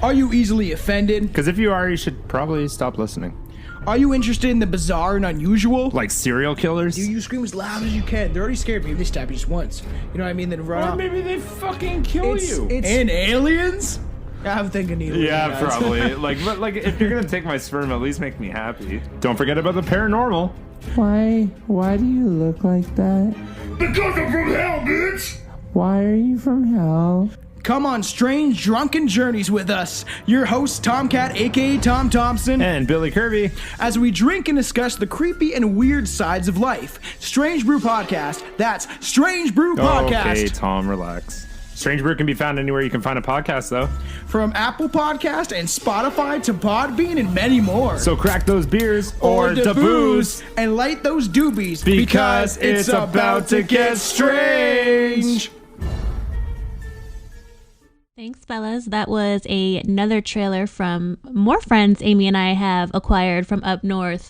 Are you easily offended? Because if you are, you should probably stop listening. Are you interested in the bizarre and unusual? Like serial killers? Do you scream as loud as you can? They're already scared me if they stab you just once. You know what I mean? Then run Or off. maybe they fucking kill you. And aliens? I'm thinking aliens. Yeah, probably. But if you're gonna take my sperm, at least make me happy. Don't forget about the paranormal. Why do you look like that? Because I'm from hell, bitch! Why are you from hell? Come on strange, drunken journeys with us. Your host, Tomcat, a.k.a. Tom Thompson. And Billy Kirby. As we drink and discuss the creepy and weird sides of life. Strange Brew Podcast. That's Strange Brew Podcast. Okay, Tom, relax. Strange Brew can be found anywhere you can find a podcast, though. From Apple Podcast and Spotify to Podbean and many more. So crack those beers or the booze and light those doobies because it's about to get strange. Thanks, fellas. That was another trailer from more friends Amy and I have acquired from up north.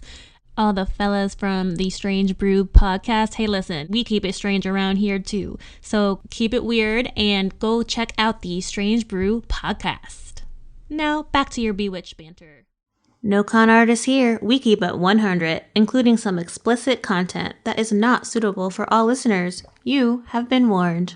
All the fellas from the Strange Brew podcast. Hey, listen, we keep it strange around here too. So keep it weird and go check out the Strange Brew podcast. Now, back to your Bewitched banter. No con artists here. We keep it 100, including some explicit content that is not suitable for all listeners. You have been warned.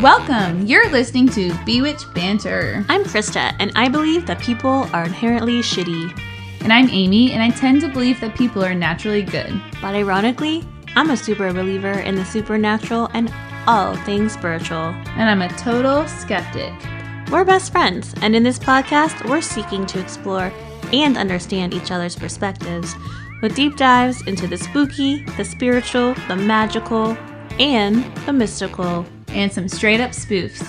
Welcome! You're listening to Bewitched Banter. I'm Krista, and I believe that people are inherently shitty. And I'm Amy, and I tend to believe that people are naturally good. But ironically, I'm a super believer in the supernatural and all things spiritual. And I'm a total skeptic. We're best friends, and in this podcast, we're seeking to explore and understand each other's perspectives with deep dives into the spooky, the spiritual, the magical, and the mystical. And some straight up spoofs.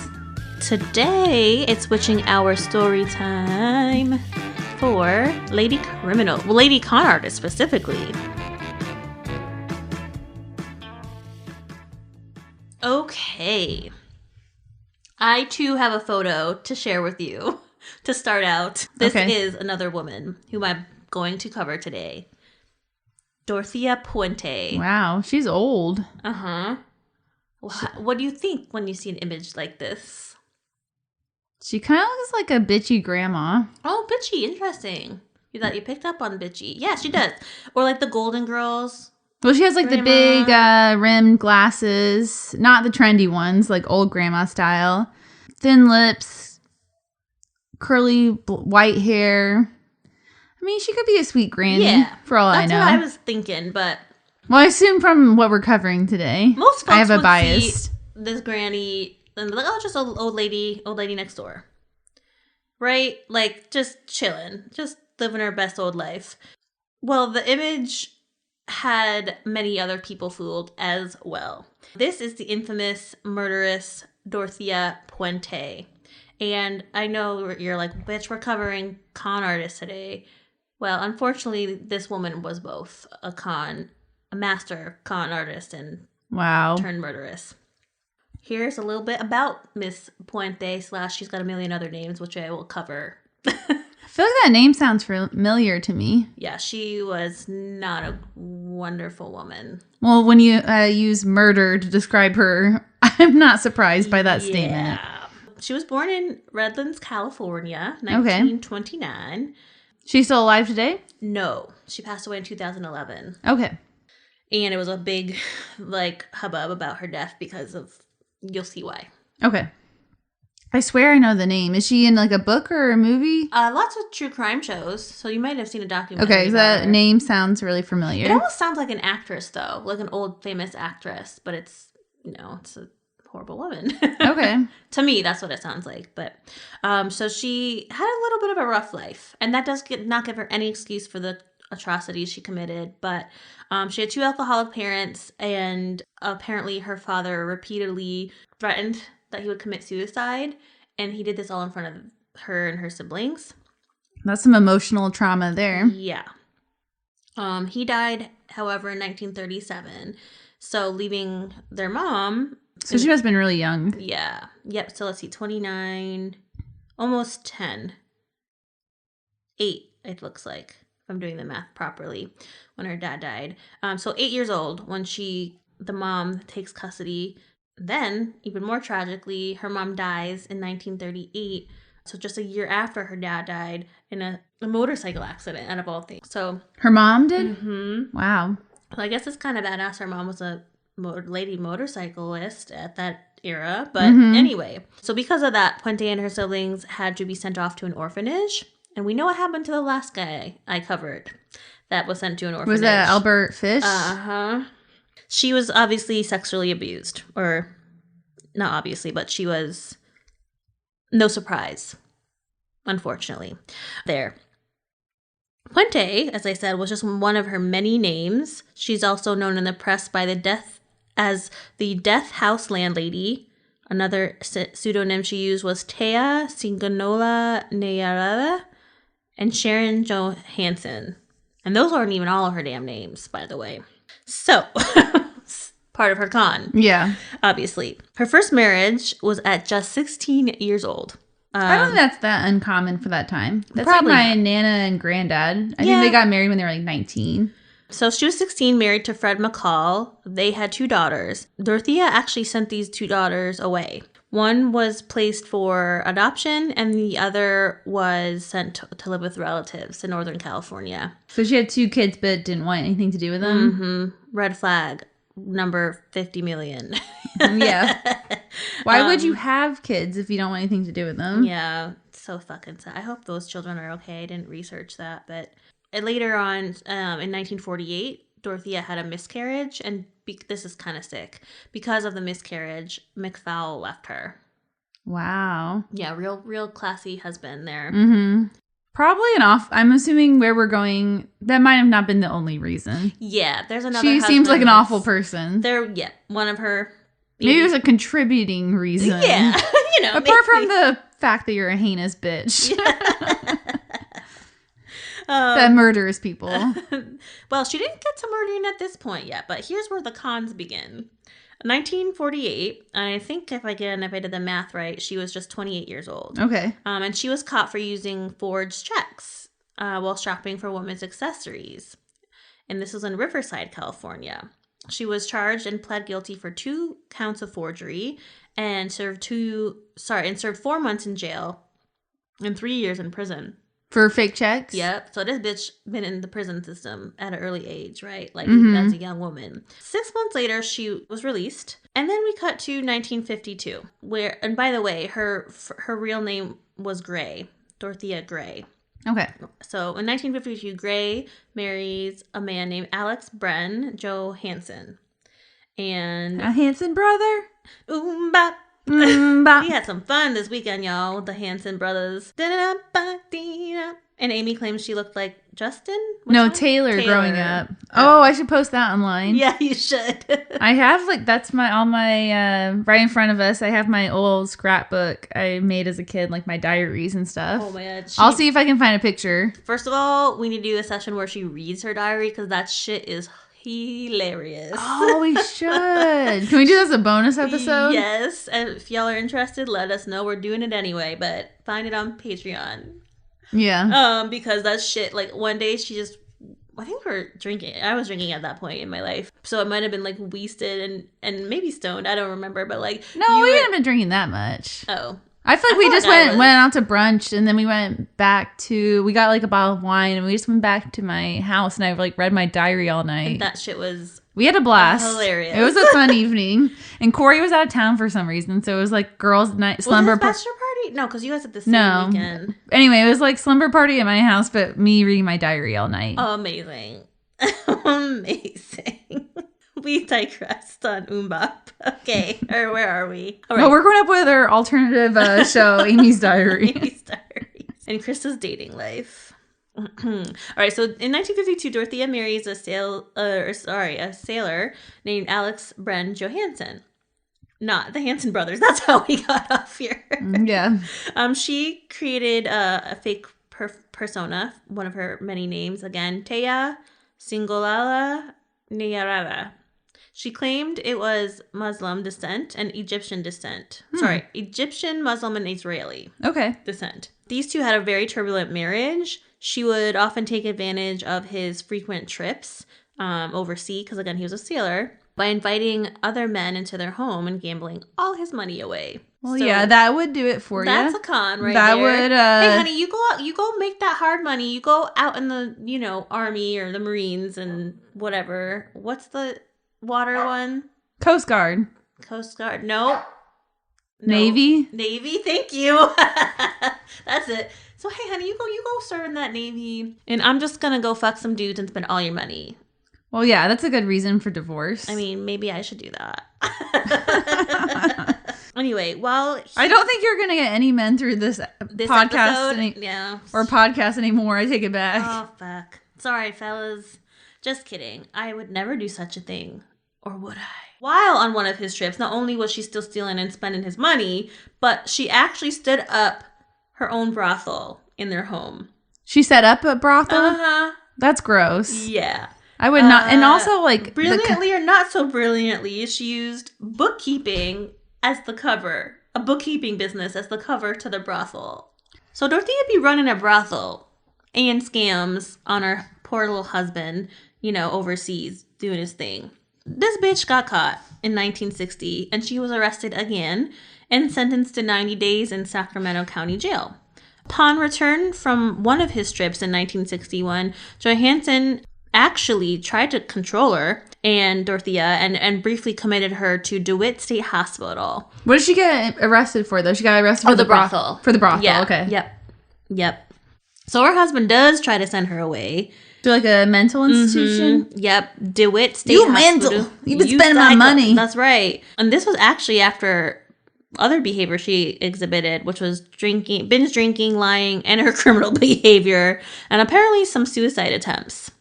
Today, it's switching our story time for Lady Criminal. Well, Lady Con Artist specifically. Okay. I too have a photo to share with you to start out. This is another woman whom I'm going to cover today. Dorthea Puente. Wow, she's old. Uh-huh. What do you think when you see an image like this? She kind of looks like a bitchy grandma. Oh, bitchy. Interesting. You thought you picked up on bitchy. Yeah, she does. Or like the Golden Girls. Well, she has like grandma. The big rimmed glasses. Not the trendy ones, like old grandma style. Thin lips. Curly white hair. I mean, she could be a sweet granny for all I know. That's what I was thinking, but... Well, I assume from what we're covering today, most folks I have a would bias. See this granny and be like, oh, just an old lady next door, right? Like just chilling, just living her best old life. Well, the image had many other people fooled as well. This is the infamous murderous Dorthea Puente, and I know you're like, bitch, we're covering con artists today. Well, unfortunately, this woman was both a master con artist and turned murderess. Here's a little bit about Miss Puente / she's got a million other names, which I will cover. I feel like that name sounds familiar to me. Yeah, she was not a wonderful woman. Well, when you use murder to describe her, I'm not surprised by that statement. She was born in Redlands, California, 1929. She's still alive today? No, she passed away in 2011. Okay. And it was a big, hubbub about her death because of, you'll see why. Okay. I swear I know the name. Is she in, a book or a movie? Lots of true crime shows, so you might have seen a documentary. Okay, that name sounds really familiar. It almost sounds like an actress, though. Like an old, famous actress, but it's a horrible woman. Okay. To me, that's what it sounds like. But, so she had a little bit of a rough life, and that does not give her any excuse for the atrocities she committed, but she had 2 alcoholic parents, and apparently her father repeatedly threatened that he would commit suicide, and he did this all in front of her and her siblings. That's some emotional trauma there. Yeah. He died, however, in 1937, so leaving their mom. So she must have been really young. Yeah. Yep. So let's see, 29, almost 10. 8, it looks like, if I'm doing the math properly, when her dad died. So 8 years old when the mom takes custody. Then, even more tragically, her mom dies in 1938. So just a year after her dad died in a motorcycle accident, out of all things. So Her mom did? mm-hmm. Wow. So I guess it's kind of badass. Her mom was a lady motorcyclist at that era. But anyway, so because of that, Puente and her siblings had to be sent off to an orphanage. And we know what happened to the last guy I covered that was sent to an orphanage. Was that Albert Fish? Uh-huh. She was obviously sexually abused. Or, not obviously, but she was no surprise, unfortunately. There. Puente, as I said, was just one of her many names. She's also known in the press as the Death House Landlady. Another pseudonym she used was Teya Singoalla Neyaarda and Sharon Johansson. And those aren't even all of her damn names, by the way. So, part of her con. Yeah. Obviously. Her first marriage was at just 16 years old. I don't think that's that uncommon for that time. That's Probably like my not. Nana and Granddad. I Yeah. think they got married when they were like 19. So she was 16, married to Fred McCall. They had 2 daughters. Dorthea actually sent these 2 daughters away. One was placed for adoption, and the other was sent to live with relatives in Northern California. So she had 2 kids but didn't want anything to do with them? Mm-hmm. Red flag, number 50 million. Yeah. Why would you have kids if you don't want anything to do with them? Yeah, so fucking sad. I hope those children are okay. I didn't research that, but later on, in 1948, Dorthea had a miscarriage, and this is kind of sick. Because of the miscarriage, McFowle left her. Wow. Yeah, real classy husband there. Mm-hmm. Probably I'm assuming where we're going, that might have not been the only reason. Yeah, there's another. She seems like an awful person. One of her. Maybe it was a contributing reason. Yeah, Apart from the fact that you're a heinous bitch. That murders people. Well, she didn't get to murdering at this point yet, but here's where the cons begin. 1948, and I think if I did the math right, she was just 28 years old. Okay. And she was caught for using forged checks while shopping for women's accessories. And this was in Riverside, California. She was charged and pled guilty for 2 counts of forgery and served 4 months in jail and 3 years in prison. For fake checks? Yep. So this bitch been in the prison system at an early age, right? Like as a young woman. 6 months later, she was released. And then we cut to 1952, and by the way, her real name was Gray, Dorthea Gray. Okay. So in 1952, Gray marries a man named Alex Bren Johansson. And A Hanson brother? Oomba. Mm-bop. We had some fun this weekend, y'all, with the Hanson brothers. And Amy claims she looked like Justin? Taylor growing up. Oh, I should post that online. Yeah, you should. I have that's my right in front of us. I have my old scrapbook I made as a kid, like my diaries and stuff. Oh my god. I'll see if I can find a picture. First of all, we need to do a session where she reads her diary because that shit is hilarious. Oh, we should. Can we do this as a bonus episode? Yes. And if y'all are interested, let us know. We're doing it anyway, but find it on Patreon. Yeah. Because that shit, like one day I think we were drinking. I was drinking at that point in my life. So it might have been like wasted and maybe stoned. I don't remember, but like. No, we hadn't been drinking that much. Oh. I feel like we just went out to brunch and then we went back we got like a bottle of wine and we just went back to my house and I like read my diary all night. And that shit was. We had a blast. Hilarious. It was a fun evening. And Corey was out of town for some reason. So it was like girls' night, slumber party. Bachelor party? No, because you guys had the same weekend. Anyway, it was like slumber party at my house, but me reading my diary all night. Amazing. Amazing. We digressed on Umbop. Okay, or where are we? All right. No, we're going up with our alternative show, Amy's Diary. Amy's Diary. And Krista's dating life. All right, so in 1952, Dorthea marries a sailor named Alex Bren Johansson. Not the Hanson brothers. That's how we got off here. Yeah. She created a fake persona, one of her many names. Again, Teya Singoalla Neyaarda. She claimed it was Muslim descent and Egyptian descent. Egyptian, Muslim, and Israeli descent. These two had a very turbulent marriage. She would often take advantage of his frequent trips overseas, because again, he was a sailor, by inviting other men into their home and gambling all his money away. Well, yeah, that would do it for you. That's a con right that there. Would, hey, honey, you go make that hard money. You go out in the, army or the Marines and whatever. What's the water one? Coast Guard. No. Navy. Thank you. That's it. So, hey, honey, you go serve in that Navy. And I'm just going to go fuck some dudes and spend all your money. Well, yeah, that's a good reason for divorce. I mean, maybe I should do that. Anyway, I don't think you're going to get any men through this podcast or podcast anymore. I take it back. Oh, fuck. Sorry, fellas. Just kidding. I would never do such a thing. Or would I? While on one of his trips, not only was she still stealing and spending his money, but she actually stood up her own brothel in their home. She set up a brothel? Uh-huh. That's gross. Yeah. I would not. And also, brilliantly or not so brilliantly, she used bookkeeping as the cover. A bookkeeping business as the cover to the brothel. So Dorthea be running a brothel and scams on her poor little husband, overseas doing his thing. This bitch got caught in 1960, and she was arrested again and sentenced to 90 days in Sacramento County Jail. Upon return from one of his trips in 1961, Johansson actually tried to control her and Dorthea and briefly committed her to DeWitt State Hospital. What did she get arrested for, though? She got arrested for the brothel. For the brothel, yeah. Okay. Yep. So her husband does try to send her away. To like a mental institution? Mm-hmm. Yep. DeWitt State Hospital. Mental. You've been spending my money. That's right. And this was actually after other behavior she exhibited, which was binge drinking, lying, and her criminal behavior, and apparently some suicide attempts.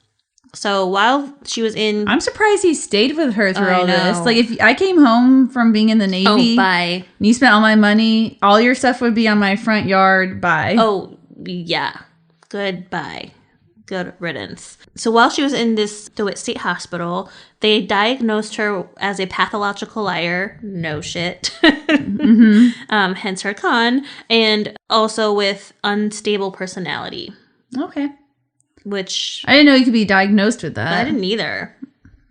So while she was in... I'm surprised he stayed with her through all this. Like, if I came home from being in the Navy... Oh, bye. And you spent all my money, all your stuff would be on my front yard. Bye. Oh, yeah. Goodbye. Good riddance. So while she was in this DeWitt State Hospital, they diagnosed her as a pathological liar. No shit. Hence her con. And also with unstable personality. Okay. Which... I didn't know you could be diagnosed with that. I didn't either.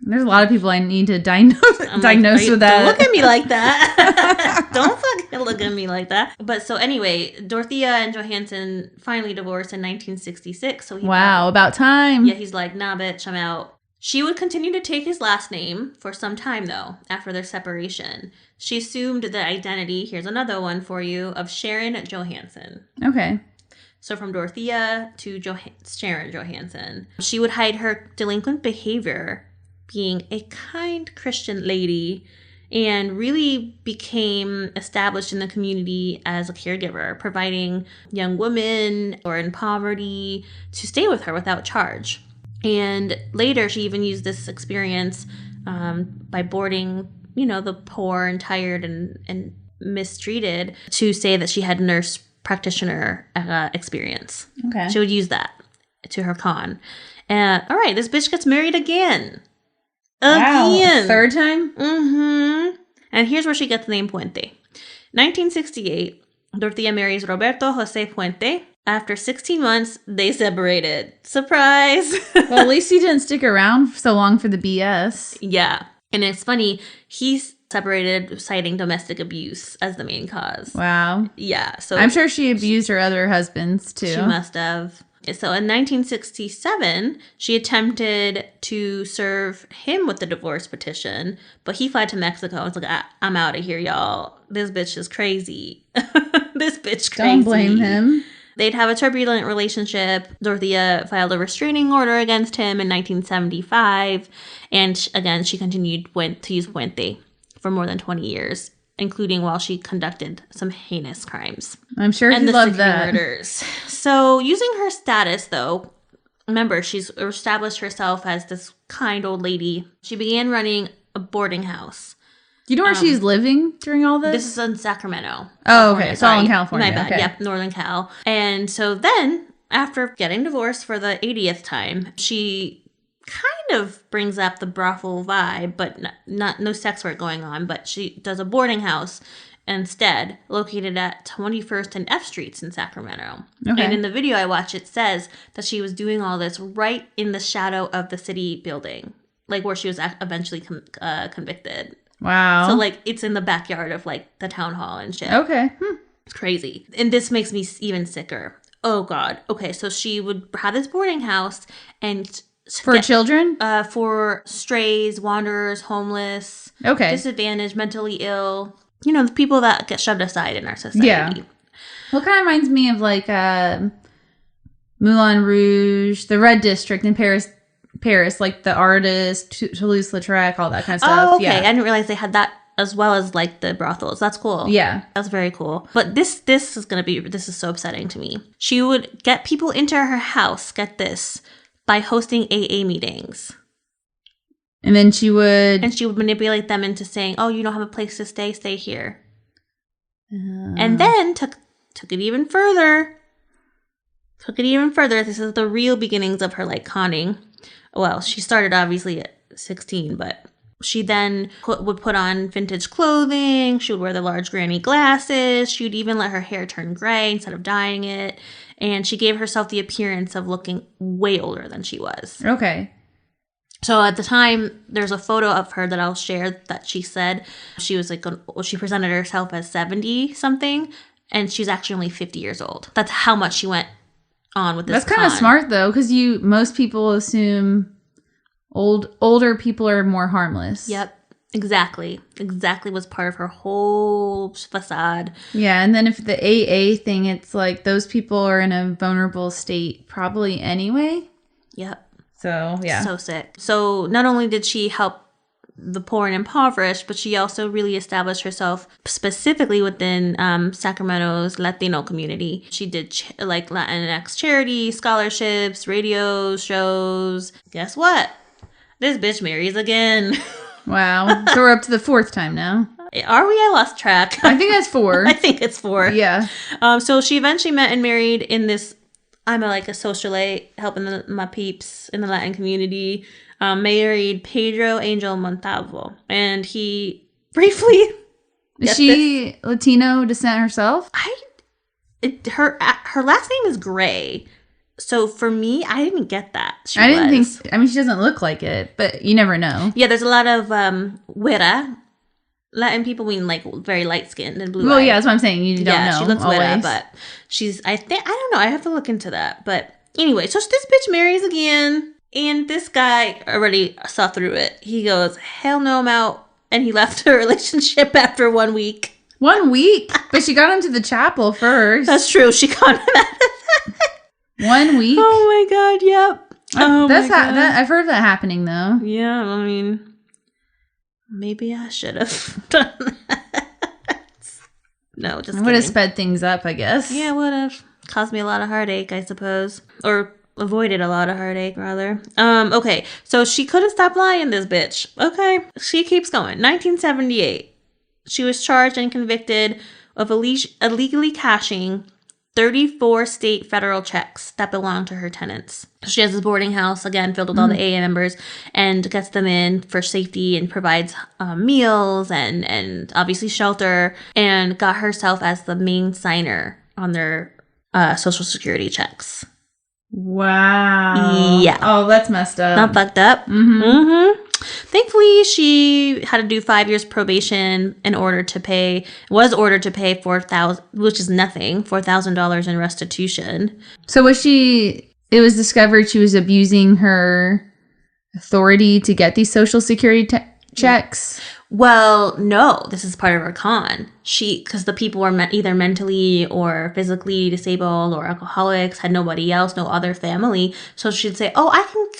There's a lot of people I need to diagnose with that. Don't look at me like that. Don't fucking look at me like that. But so anyway, Dorthea and Johansson finally divorced in 1966. So about time. Yeah, he's like, nah, bitch, I'm out. She would continue to take his last name for some time, though, after their separation. She assumed the identity, here's another one for you, of Sharon Johansson. Okay. So from Dorthea to Sharon Johansson. She would hide her delinquent behavior, being a kind Christian lady, and really became established in the community as a caregiver, providing young women or in poverty to stay with her without charge. And later, she even used this experience by boarding, the poor and tired and mistreated to say that she had nurse practitioner experience. Okay. She would use that to her con. And all right, this bitch gets married again. Wow, third time? Mm-hmm. And here's where she gets the name Puente. 1968, Dorthea marries Roberto Jose Puente. After 16 months, they separated. Surprise! Well, at least he didn't stick around so long for the BS. Yeah. And it's funny, he's separated citing domestic abuse as the main cause. Wow. Yeah. So I'm sure she abused her other husbands, too. She must have. So in 1967, she attempted to serve him with the divorce petition, but he fled to Mexico. I was like, I'm out of here, y'all. This bitch is crazy. This bitch crazy. Don't blame him. They'd have a turbulent relationship. Dorthea filed a restraining order against him in 1975. And again, she continued to use Puente for more than 20 years, including while she conducted some heinous crimes. I'm sure he loved that. Murders. So using her status, though, remember, she's established herself as this kind old lady. She began running a boarding house. Do you know where she's living during all this? This is in Sacramento. Oh, okay. It's all in California. My bad. Okay. Yep, Northern Cal. And so then, after getting divorced for the 80th time, she kind of brings up the brothel vibe, but not no sex work going on. But she does a boarding house instead, located at 21st and F Streets in Sacramento. Okay. And in the video I watched, it says that she was doing all this right in the shadow of the city building, like where she was eventually convicted. Wow. So like it's in the backyard of like the town hall and shit. Okay. It's crazy. And this makes me even sicker. Oh God. Okay, so she would have this boarding house and For children? for strays, wanderers, homeless, Okay. disadvantaged, mentally ill. You know, the people that get shoved aside in our society. Yeah. Well, it kind of reminds me of like Moulin Rouge, the Red District in Paris, like the Artist, Toulouse-Lautrec, all that kind of stuff. Oh, okay. Yeah. I didn't realize they had that as well as like the brothels. That's cool. Yeah. That's very cool. But this is so upsetting to me. She would get people into her house, get this, by hosting AA meetings. And then she would manipulate them into saying, "Oh, you don't have a place to stay here." And then took it even further. This is the real beginnings of her like conning. Well, she started obviously at 16, but she then would put on vintage clothing. She would wear the large granny glasses. She would even let her hair turn gray instead of dyeing it. And she gave herself the appearance of looking way older than she was. Okay. So at the time, there's a photo of her that I'll share that she said she was like, she presented herself as 70 something, and she's actually only 50 years old. That's how much she went on with this. That's kind of smart though, because most people assume older people are more harmless. Yep, exactly was part of her whole facade. Yeah, and then if the AA thing, it's like those people are in a vulnerable state probably anyway. Yep. So, yeah. So sick. So not only did she help the poor and impoverished, but she also really established herself specifically within Sacramento's Latino community. She did like Latinx charity, scholarships, radio shows. Guess what? This bitch marries again. Wow. So we're up to the 4th time now. Are we? I lost track. I think that's 4. I think it's 4. Yeah. So she eventually met and married in this, I'm a socialite helping my peeps in the Latin community. Married Pedro Angel Montalvo, and he briefly. Is she Latino descent herself? Her last name is Gray, so for me, I didn't get that. I didn't think. I mean, she doesn't look like it, but you never know. Yeah, there's a lot of Wera. Latin people mean like very light skinned and blue. Well, yeah, that's what I'm saying. You don't know. Yeah, she looks always. Wera, but she's. I don't know. I have to look into that. But anyway, so this bitch marries again. And this guy already saw through it. He goes, "Hell no, I'm out." And he left her relationship after 1 week. 1 week? But she got him to the chapel first. That's true. She got him out of that. 1 week? Oh my God, yep. Oh that's my God. I've heard of that happening, though. Yeah, I mean, maybe I should have done that. No, just I would have kidding. sped things up, I guess. Yeah, would have. Caused me a lot of heartache, I suppose. Or avoided a lot of heartache, rather. Okay, so she couldn't stop lying, this bitch. Okay, she keeps going. 1978, she was charged and convicted of illegally cashing 34 state federal checks that belonged to her tenants. She has this boarding house, again, filled with all the AA members, and gets them in for safety and provides meals and obviously shelter, and got herself as the main signer on their Social Security checks. Wow. Yeah. Oh, that's messed up. Not fucked up. Mm-hmm. Thankfully, she had to do 5 years probation was ordered to pay $4,000, which is nothing, $4,000 in restitution. So it was discovered she was abusing her authority to get these Social Security checks? Well, no, this is part of her con. Because the people were either mentally or physically disabled or alcoholics, had nobody else, no other family. So she'd say, "Oh,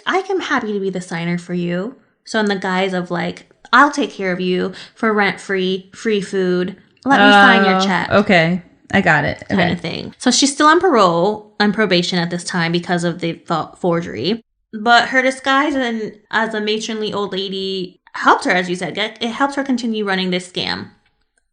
I'm happy to be the signer for you." So in the guise of like, "I'll take care of you for rent-free, free food. Let me sign your check." Okay, I got it. Kind of thing. So she's still on probation at this time because of the forgery. But her disguise as a matronly old lady helped her, as you said. It helped her continue running this scam.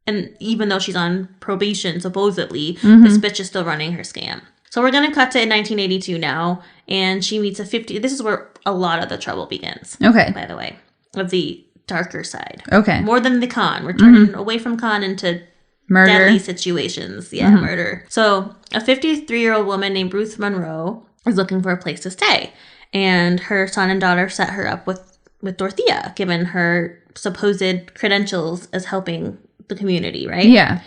And even though she's on probation, supposedly, this bitch is still running her scam. So we're going to cut to 1982 now. And she meets this is where a lot of the trouble begins. Okay. By the way, of the darker side. Okay. More than the con. We're turning away from con into Murder. deadly situations. Yeah, murder. So a 53-year-old woman named Ruth Monroe is looking for a place to stay. And her son and daughter set her up with Dorthea, given her supposed credentials as helping the community, right? Yeah.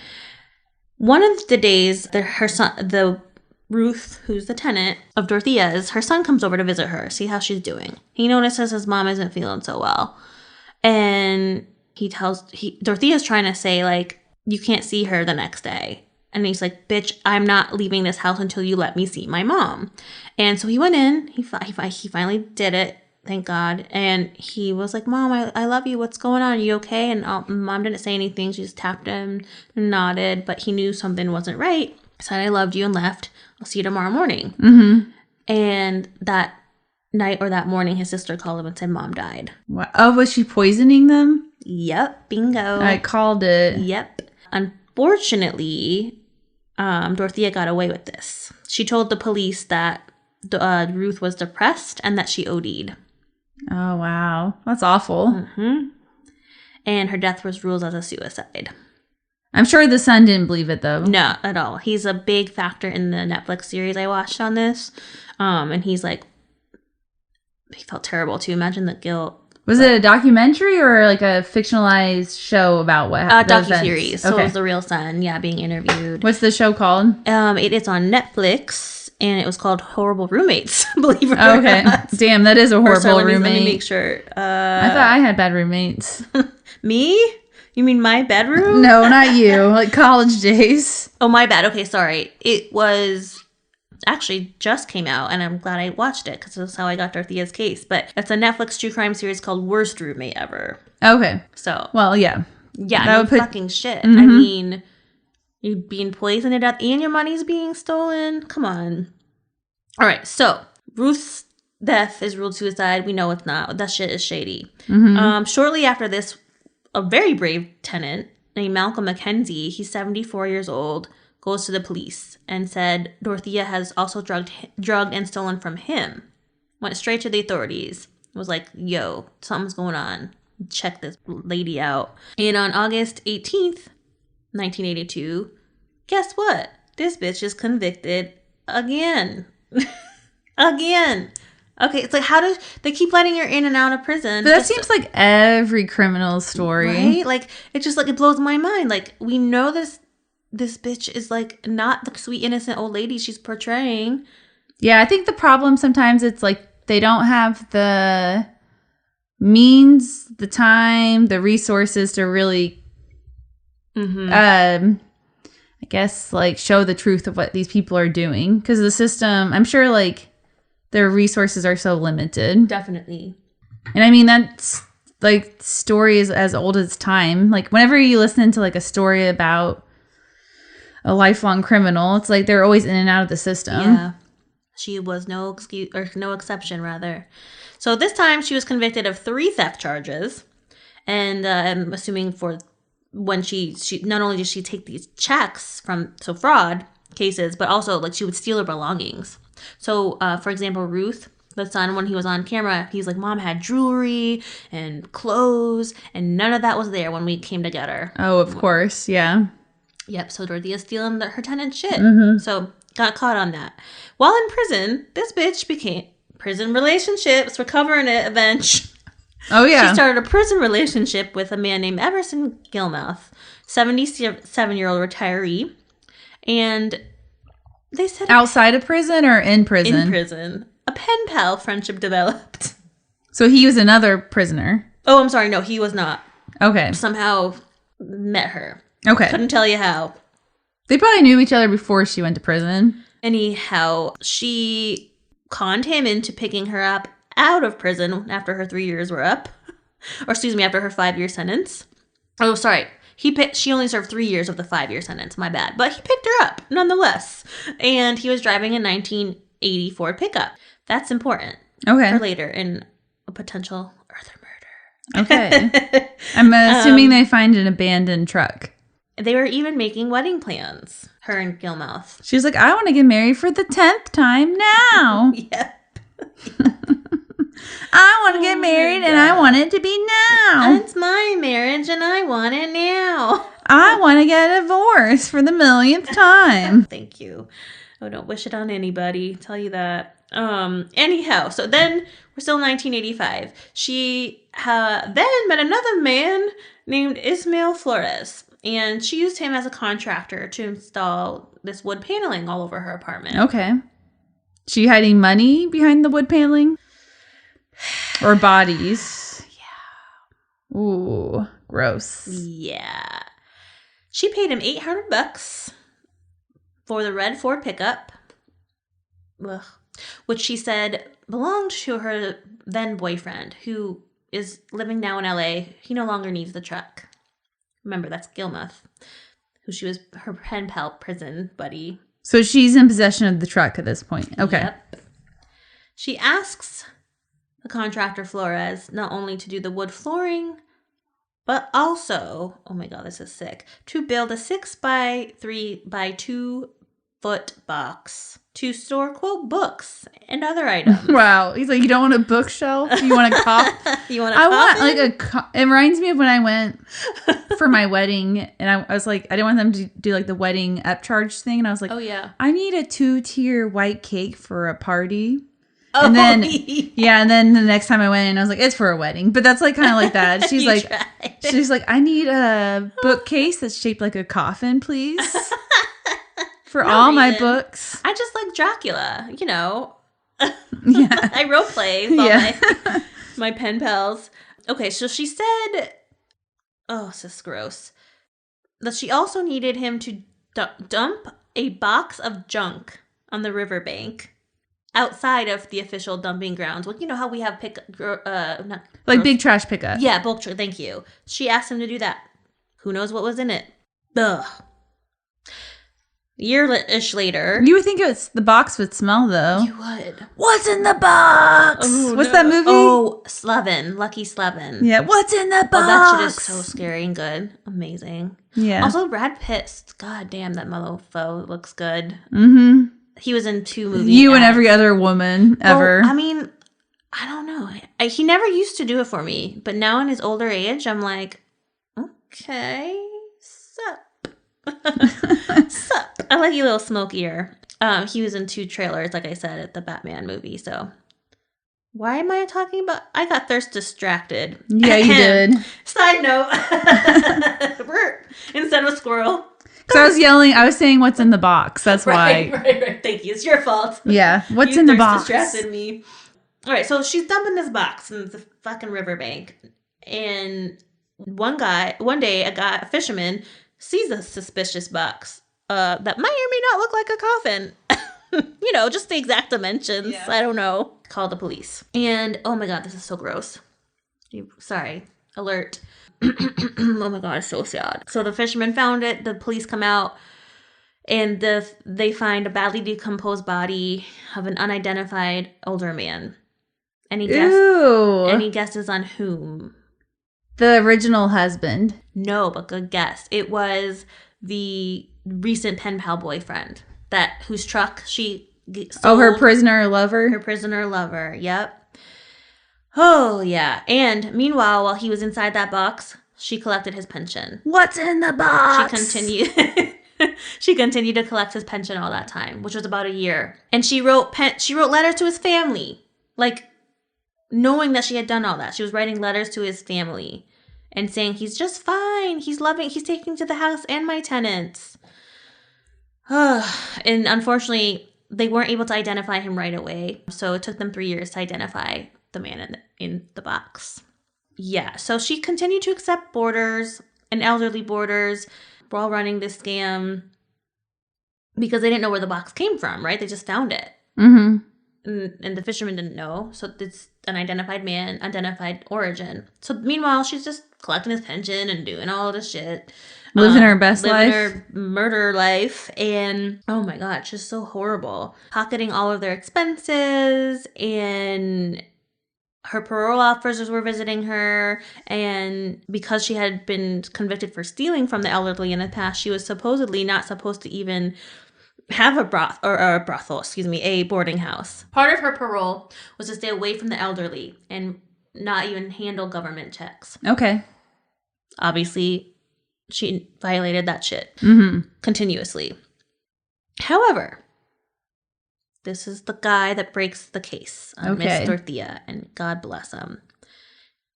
One of the days, the Ruth, who's the tenant of Dorthea's, her son comes over to visit her, see how she's doing. He notices his mom isn't feeling so well. And Dorthea's trying to say, like, you can't see her the next day. And he's like, bitch, I'm not leaving this house until you let me see my mom. And so he went in. He finally did it. Thank God. And he was like, Mom, I love you. What's going on? Are you okay? And Mom didn't say anything. She just tapped him and nodded. But he knew something wasn't right. Said, I loved you and left. I'll see you tomorrow morning. Mm-hmm. And that night or that morning, his sister called him and said, Mom died. What? Oh, was she poisoning them? Yep. Bingo. I called it. Yep. Unfortunately, Dorthea got away with this. She told the police that Ruth was depressed and that she OD'd. Oh, wow. That's awful. Mm-hmm. And her death was ruled as a suicide. I'm sure the son didn't believe it, though. No, at all. He's a big factor in the Netflix series I watched on this. And he's like, he felt terrible too. Imagine the guilt. Was it a documentary or like a fictionalized show about what happened? Docuseries. So okay. it was the real son, being interviewed. What's the show called? It is on Netflix, and it was called Horrible Roommates. Believe it or Okay. not. Damn, that is a horrible Sorry, roommate. Let me make sure. I thought I had bad roommates. Me? You mean my bedroom? No, not you. Like college days. Oh, my bad. Okay, sorry. It was actually just came out, and I'm glad I watched it because that's how I got Dorthea's case. But it's a Netflix true crime series called Worst Roommate Ever. Okay. So, well, yeah. Yeah, that no would put... fucking shit. Mm-hmm. I mean, you're being poisoned to death and your money's being stolen. Come on. All right, so Ruth's death is ruled suicide. We know it's not. That shit is shady. Mm-hmm. Shortly after this, a very brave tenant named Malcolm McKenzie, he's 74 years old, goes to the police and said Dorthea has also drugged and stolen from him. Went straight to the authorities. Was like, yo, something's going on. Check this lady out. And on August 18th, 1982, guess what? This bitch is convicted again. Again. Okay, it's like, how does they keep letting her in and out of prison? But that seems like every criminal story. Right? Like, it's just like, it blows my mind. Like, we know this bitch is like not the sweet, innocent old lady she's portraying. Yeah, I think the problem sometimes it's like they don't have the means, the time, the resources to really, I guess, like show the truth of what these people are doing. Because the system, I'm sure, like their resources are so limited. Definitely. And I mean, that's like story is as old as time. Like whenever you listen to like a story about a lifelong criminal, it's like they're always in and out of the system. Yeah. She was no excuse or no exception, rather. So this time she was convicted of 3 theft charges. And I'm assuming for when she not only did she take these checks from fraud cases, but also like she would steal her belongings. So for example, Ruth, the son, when he was on camera, he's like, Mom had jewelry and clothes, and none of that was there when we came to get her. Oh, of course. Yeah. Yep, so Dorthea's stealing her tenant's shit. Mm-hmm. So got caught on that. While in prison, this bitch became prison relationships. We're covering it, Avenge. Oh, yeah. She started a prison relationship with a man named Everson Gilmouth, 77-year-old retiree. And they said... Outside of prison or in prison? In prison. A pen pal friendship developed. So he was another prisoner? Oh, I'm sorry. No, he was not. Okay. Somehow met her. Okay. Couldn't tell you how. They probably knew each other before she went to prison. Anyhow, she conned him into picking her up out of prison after her 3 years were up. Or excuse me, after her 5-year sentence. Oh, sorry. She only served 3 years of the 5-year sentence. My bad. But he picked her up, nonetheless. And he was driving a 1980 Ford pickup. That's important. Okay. For later in a potential other murder. Okay. I'm assuming they find an abandoned truck. They were even making wedding plans, her and Gilmouth. She's like, I want to get married for the 10th time now. Yep. I want to get married and I want it to be now. It's my marriage and I want it now. I want to get a divorce for the millionth time. Thank you. I don't wish it on anybody. Tell you that. Anyhow, so then we're still in 1985. She then met another man named Ismael Flores, and she used him as a contractor to install this wood paneling all over her apartment. Okay. She hiding money behind the wood paneling? Or bodies? Yeah. Ooh, gross. Yeah. She paid him $800 for the red Ford pickup, which she said belonged to her then boyfriend, who is living now in LA. He no longer needs the truck. Remember, that's Gilmuth, who she was her pen pal prison buddy. So she's in possession of the truck at this point. Okay. Yep. She asks the contractor Flores not only to do the wood flooring, but also, oh my God, this is sick, to build a 6x3 by 2 foot box to store, quote, books and other items. Wow. He's like, you don't want a bookshelf? You want a coffin? You want a I coffin? want like it reminds me of when I went for my wedding and I was like, I didn't want them to do like the wedding upcharge thing. And I was like, Oh, yeah. I need a 2-tier white cake for a party. Oh, And then, yeah, and then the next time I went in, I was like, it's for a wedding. But that's like kind of like that. She's You like, tried. she's like, I need a bookcase that's shaped like a coffin, please. For No all my reason. books. I just like Dracula, you know. Yeah. I role play with all Yeah. my pen pals. Okay, so she said, oh, this is gross, that she also needed him to dump a box of junk on the riverbank outside of the official dumping grounds. Well, you know how we have Big trash pickup. Yeah, bulk truck. Thank you. She asked him to do that. Who knows what was in it? Ugh. Year-ish later. You would think the box would smell though. You would. What's in the box? Oh, What's no. that movie? Oh, Slevin. Lucky Slevin. Yeah. What's in the box? Oh, that shit is so scary and good. Amazing. Yeah. Also, Brad Pitt. God damn, that mofo looks good. Mm-hmm. He was in 2 movies. You and every other woman ever. Well, I mean, I don't know. He never used to do it for me, but now in his older age, I'm like, okay, sup. Sup. I like you, little smoke ear. He was in 2 trailers, like I said, at the Batman movie. So, why am I talking about? I got thirst distracted. Yeah, you did. Side note, instead of a squirrel. Because I was yelling, I was saying what's in the box. That's why. Right. Thank you. It's your fault. Yeah. What's You in the thirst box? distracted me. All right, so she's dumping this box in the fucking riverbank, and one day, a fisherman sees a suspicious box that might or may not look like a coffin. You know, just the exact dimensions. Yeah. I don't know. Call the police. And oh my God, this is so gross. Sorry. Alert. Oh my God, it's so sad. So the fisherman found it. The police come out, and they find a badly decomposed body of an unidentified older man. Any guesses on whom? The original husband. No, but good guess. It was the recent pen pal boyfriend whose truck she sold. Her prisoner lover. Her prisoner lover. Yep. Oh yeah. And meanwhile, while he was inside that box, she collected his pension. What's in the box? She continued to collect his pension all that time, which was about a year. And she wrote letters to his family, like knowing that she had done all that. She was writing letters to his family and saying he's just fine. He's taking to the house and my tenants. And unfortunately, they weren't able to identify him right away. So it took them 3 years to identify the man in the box. Yeah, so she continued to accept boarders and elderly boarders while running this scam because they didn't know where the box came from, right? They just found it. Mm-hmm. And the fisherman didn't know. So it's an identified man, identified origin. So meanwhile, she's just collecting his pension and doing all of this shit. Living her best life. Living her murder life. And oh my God, it's just so horrible. Pocketing all of their expenses, and her parole officers were visiting her, and because she had been convicted for stealing from the elderly in the past, she was supposedly not supposed to even have a brothel, a boarding house. Part of her parole was to stay away from the elderly and not even handle government checks. Okay. Obviously, she violated that shit Mm-hmm. continuously. However, this is the guy that breaks the case on Miss Okay. Dorthea, and God bless him.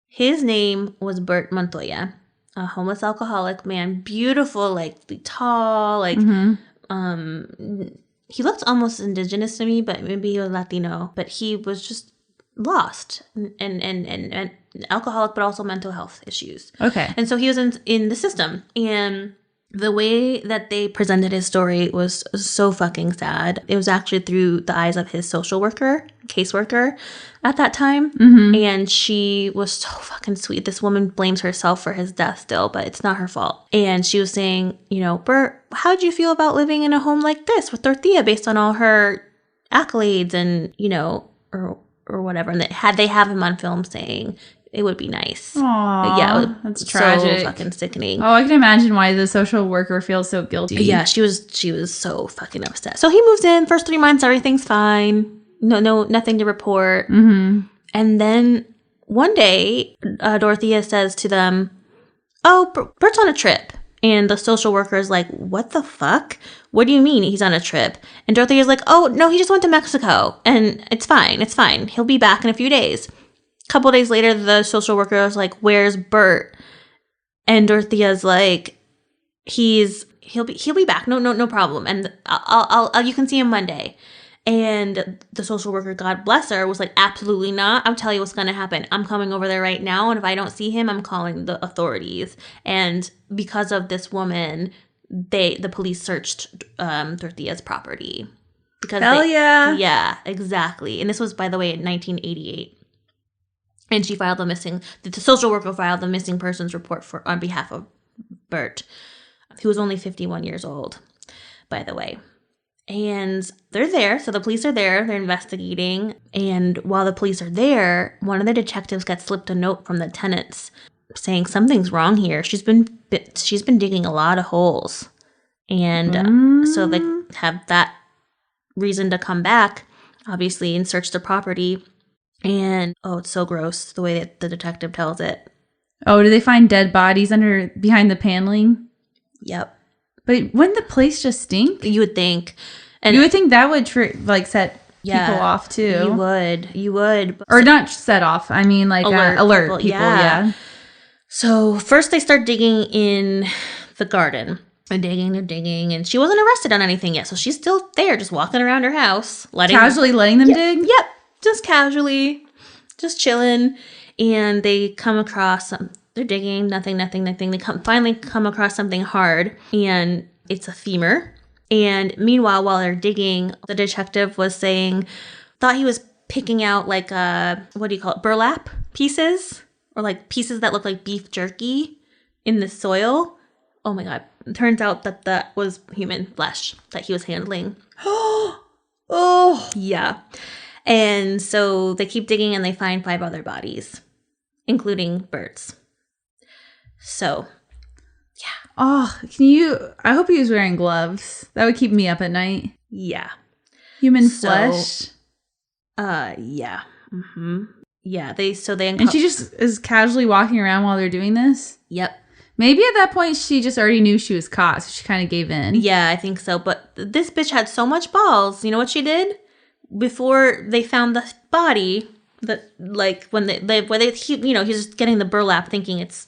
His name was Bert Montoya, a homeless alcoholic man, beautiful, like tall, like he looked almost indigenous to me, but maybe he was Latino. But he was just lost and alcoholic, but also mental health issues. Okay. And so he was in the system, and the way that they presented his story was so fucking sad. It was actually through the eyes of his social worker, caseworker at that time. Mm-hmm. And she was so fucking sweet. This woman blames herself for his death still, but it's not her fault. And she was saying, Bert, how'd you feel about living in a home like this with Dorthea based on all her accolades and, or whatever. And they have him on film saying, it would be nice. Aww, Yeah, that's so tragic. fucking sickening. Oh, I can imagine why the social worker feels so guilty. Yeah, she was so fucking upset. So he moves in. First 3 months, everything's fine. No, nothing to report. Mm-hmm. And then one day, Dorthea says to them, "Oh, Bert's on a trip." And the social worker is like, "What the fuck? What do you mean he's on a trip?" And Dorthea's like, "Oh, no, he just went to Mexico, and it's fine. It's fine. He'll be back in a few days." Couple days later, the social worker was like, "Where's Bert?" And Dorthea's like, "He'll be back. No problem. And I'll you can see him Monday." And the social worker, God bless her, was like, "Absolutely not. I'll tell you what's gonna happen. I'm coming over there right now, and if I don't see him, I'm calling the authorities." And because of this woman, the police searched Dorthea's property because yeah, exactly. And this was, by the way, in 1988. And she filed the social worker filed the missing persons report on behalf of Bert, who was only 51 years old, by the way. And they're there. So the police are there. They're investigating. And while the police are there, one of the detectives gets slipped a note from the tenants saying something's wrong here. She's been digging a lot of holes. And so they have that reason to come back, obviously, and search the property. And it's so gross the way that the detective tells it. Oh, do they find dead bodies behind the paneling? Yep. But wouldn't the place just stink? You would think. And you would think that would set people off too. You would. Or not set off. I mean, like alert people. Yeah. So first they start digging in the garden. They're digging. And she wasn't arrested on anything yet. So she's still there, just walking around her house. Casually letting them dig? Yep. Just casually. Just chilling. And they come across they're digging, nothing. They finally come across something hard, and it's a femur. And meanwhile, while they're digging, the detective was thought he was picking out like burlap pieces, or like pieces that look like beef jerky in the soil. Oh my God. It turns out that was human flesh that he was handling. Oh, yeah. And so they keep digging and they find 5 other bodies, including Bert's. So, yeah. Oh, I hope he was wearing gloves. That would keep me up at night. Yeah. Human flesh. Yeah. Mm-hmm. Yeah, and she just is casually walking around while they're doing this? Yep. Maybe at that point she just already knew she was caught, so she kind of gave in. Yeah, I think so. But this bitch had so much balls. You know what she did? Before they found the body, he's just getting the burlap thinking it's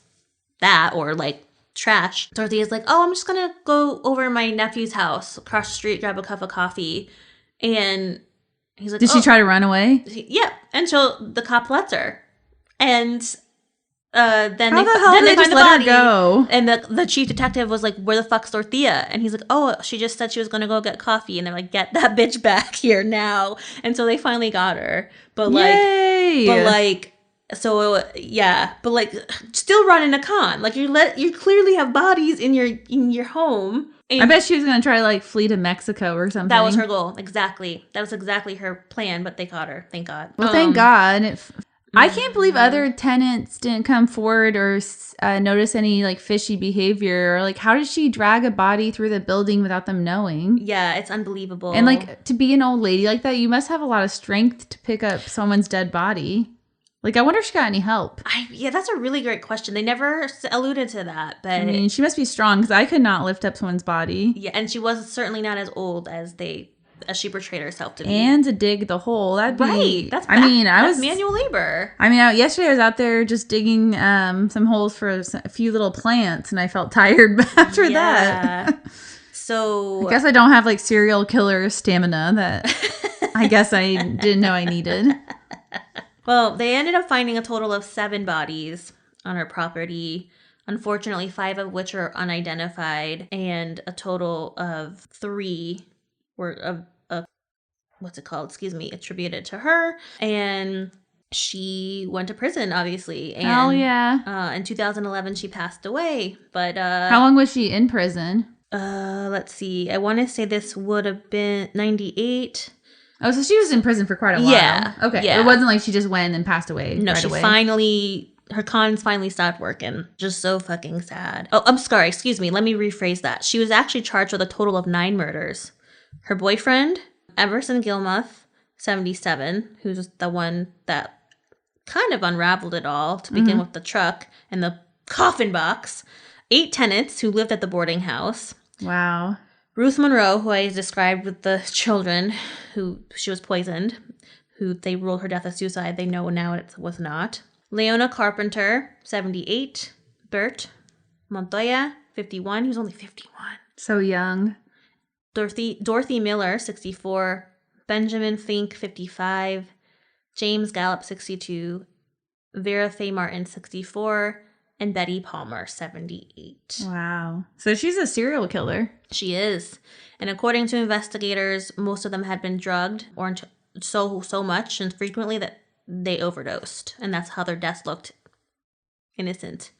that or like trash. Dorthea's like, "Oh, I'm just gonna go over to my nephew's house across the street, grab a cup of coffee." And he's like, Did she try to run away? Yeah. And so the cop lets her. And then they find the body. Go? And the chief detective was like, "Where the fuck's Dorthea?" And he's like, "Oh, she just said she was going to go get coffee." And they're like, "Get that bitch back here now." And so they finally got her. But still running a con. Like you clearly have bodies in your home. I bet she was going to try to flee to Mexico or something. That was her goal. Exactly. That was exactly her plan, but they caught her. Thank God. Well, thank God. I can't believe other tenants didn't come forward or notice any like fishy behavior. Or like, how did she drag a body through the building without them knowing? Yeah, it's unbelievable. And like, to be an old lady like that, you must have a lot of strength to pick up someone's dead body. Like, I wonder if she got any help. Yeah, that's a really great question. They never alluded to that, but I mean, she must be strong because I could not lift up someone's body. yeah, and she was certainly not as old as she portrayed herself to be. And to dig the hole, that'd be right. That's manual labor. I mean, yesterday I was out there just digging some holes for a few little plants, and I felt tired after that. So I guess I don't have like serial killer stamina that I guess I didn't know I needed. Well, they ended up finding a total of 7 bodies on her property. Unfortunately, 5 of which are unidentified, and a total of 3 were attributed to her. And she went to prison, obviously. And, oh yeah. In 2011, she passed away. But how long was she in prison? Let's see. I want to say this would have been 98. Oh, so she was in prison for quite a while. Yeah. Okay. Yeah. It wasn't like she just went and passed away. No, right away. Her cons finally stopped working. Just so fucking sad. Oh, I'm sorry. Excuse me. Let me rephrase that. She was actually charged with a total of 9 murders. Her boyfriend, Everson Gilmuth, 77, who's the one that kind of unraveled it all to begin with the truck and the coffin box. 8 tenants who lived at the boarding house. Wow. Ruth Monroe, who I described with the children, who she was poisoned, who they ruled her death a suicide. They know now it was not. Leona Carpenter, 78. Bert Montoya, 51. He was only 51. So young. Dorothy Miller, 64. Benjamin Fink, 55. James Gallup, 62. Vera Faye Martin, 64. And Betty Palmer, 78. Wow. So she's a serial killer. She is. And according to investigators, most of them had been drugged or so much and frequently that they overdosed. And that's how their deaths looked innocent.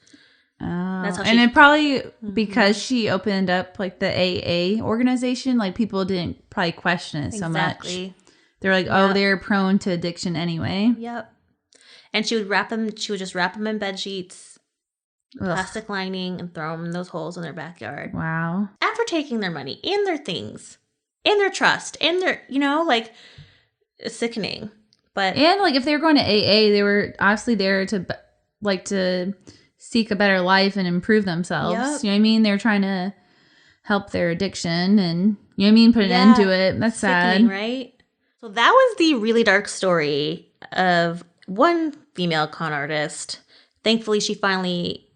Oh. That's how and it probably, because she opened up like the AA organization, like people didn't probably question it so much. They're like, oh, they're prone to addiction anyway. Yep. And she would just wrap them in bed sheets. Plastic lining and throw them in those holes in their backyard. Wow. After taking their money and their things and their trust and their, like, it's sickening. But and like if they were going to AA, they were obviously there to seek a better life and improve themselves. Yep. You know what I mean? They're trying to help their addiction and you know what I mean, put an end to it. That's sickening, sad, right? So that was the really dark story of one female con artist. Thankfully, she finally.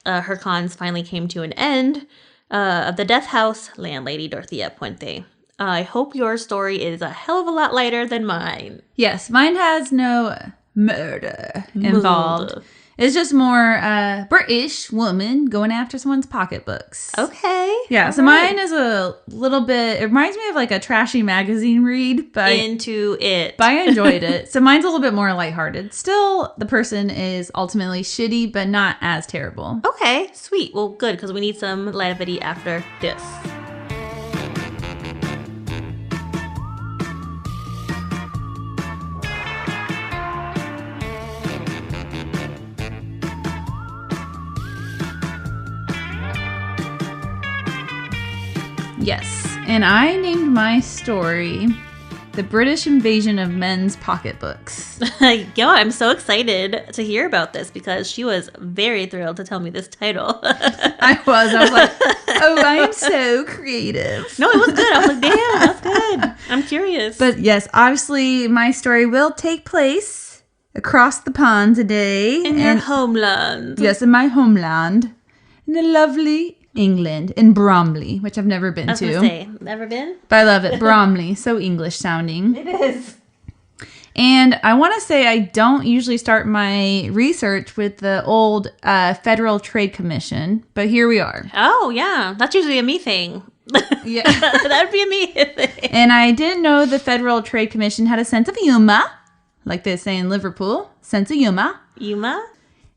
Her cons finally came to an end of the death house landlady, Dorthea Puente. I hope your story is a hell of a lot lighter than mine. Yes, mine has no murder involved. It's just more British woman going after someone's pocketbooks. Okay. Yeah, so mine is a little bit, it reminds me of like a trashy magazine read. But I enjoyed it. So mine's a little bit more lighthearted. Still, the person is ultimately shitty, but not as terrible. Okay, sweet. Well, good, because we need some levity after this. Yes, and I named my story The British Invasion of Men's Pocketbooks. Yeah, I'm so excited to hear about this because she was very thrilled to tell me this title. I was like, oh, I'm so creative. No, it was good. I was like, damn, that's good. I'm curious. But yes, obviously my story will take place across the pond today. In your homeland. Yes, in my homeland. In the lovely England, in Bromley, which I've never been to. I was going to say, never been? But I love it. Bromley, so English sounding. It is. And I want to say I don't usually start my research with the old Federal Trade Commission, but here we are. Oh, yeah. That's usually a me thing. Yeah. That would be a me thing. And I didn't know the Federal Trade Commission had a sense of humor, like they say in Liverpool, sense of humor. Humor?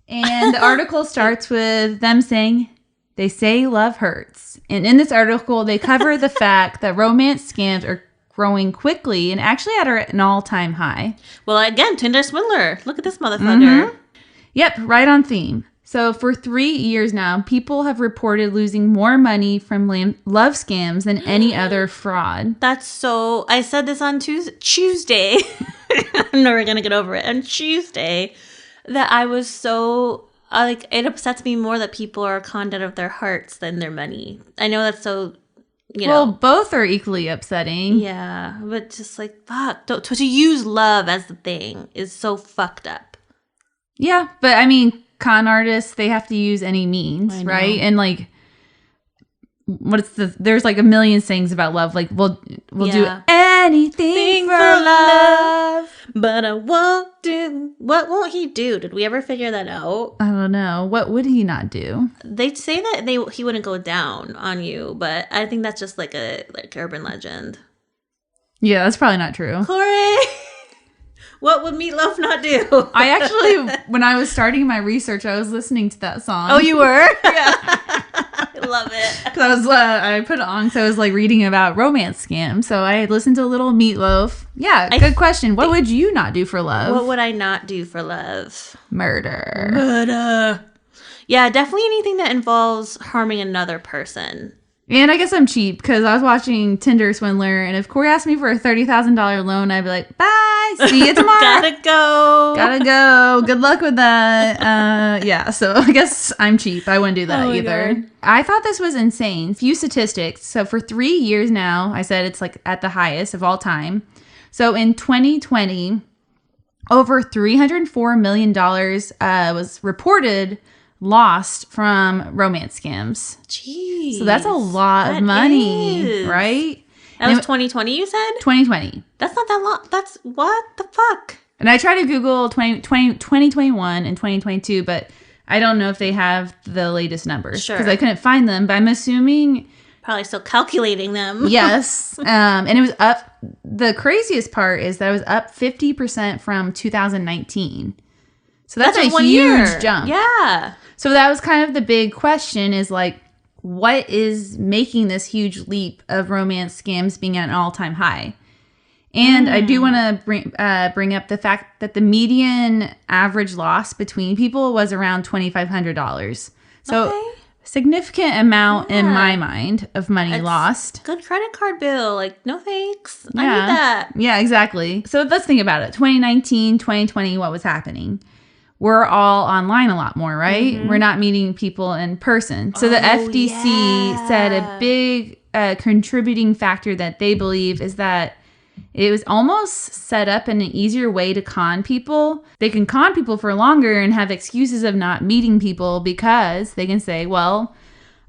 And the article starts with them saying, they say love hurts. And in this article, they cover the fact that romance scams are growing quickly and actually at an all-time high. Well, again, Tinder swindler. Look at this motherfucker. Yep, right on theme. So for 3 years now, people have reported losing more money from love scams than any other fraud. That's so... I said this on Tuesday. I'm never going to get over it. On Tuesday, that I was so... it upsets me more that people are conned out of their hearts than their money. I know that's so... Well, both are equally upsetting. Yeah, but just like, fuck. To use love as the thing is so fucked up. Yeah, but I mean... Con artists, they have to use any means, right? And like, there's like a million sayings about love. Like, we'll do anything for love, but I won't do. What won't he do? Did we ever figure that out? I don't know. What would he not do? They'd say that he wouldn't go down on you, but I think that's just like a urban legend. Yeah, that's probably not true. Corey. What would Meatloaf not do? I actually, when I was starting my research, I was listening to that song. Oh, you were? Yeah. I love it. Because I put it on because I was like reading about romance scams. So I listened to a little Meatloaf. Yeah, good question. What would you not do for love? What would I not do for love? Murder. Yeah, definitely anything that involves harming another person. And I guess I'm cheap because I was watching Tinder Swindler, and if Corey asked me for a $30,000 loan, I'd be like, bye, see you tomorrow. Gotta go. Good luck with that. Yeah, so I guess I'm cheap. I wouldn't do that either. God. I thought this was insane. Few statistics. So for 3 years now, I said it's like at the highest of all time. So in 2020, over $304 million was reported lost from romance scams. Jeez. So that's a lot of money, right? That was 2020, you said? 2020. That's not that long. That's what the fuck? And I tried to Google 2021 and 2022, but I don't know if they have the latest numbers. Sure. Because I couldn't find them, but I'm assuming... Probably still calculating them. Yes. And it was up... The craziest part is that it was up 50% from 2019. So that's a huge jump. Yeah. So that was kind of the big question is like, what is making this huge leap of romance scams being at an all-time high? And I do want to bring up the fact that the median average loss between people was around $2,500. So significant amount in my mind of money lost. Good credit card bill. Like, no thanks. Yeah. I need that. Yeah, exactly. So let's think about it. 2019, 2020, what was happening? We're all online a lot more, right? Mm-hmm. We're not meeting people in person. So the FDC said a big contributing factor that they believe is that it was almost set up in an easier way to con people. They can con people for longer and have excuses of not meeting people because they can say, well,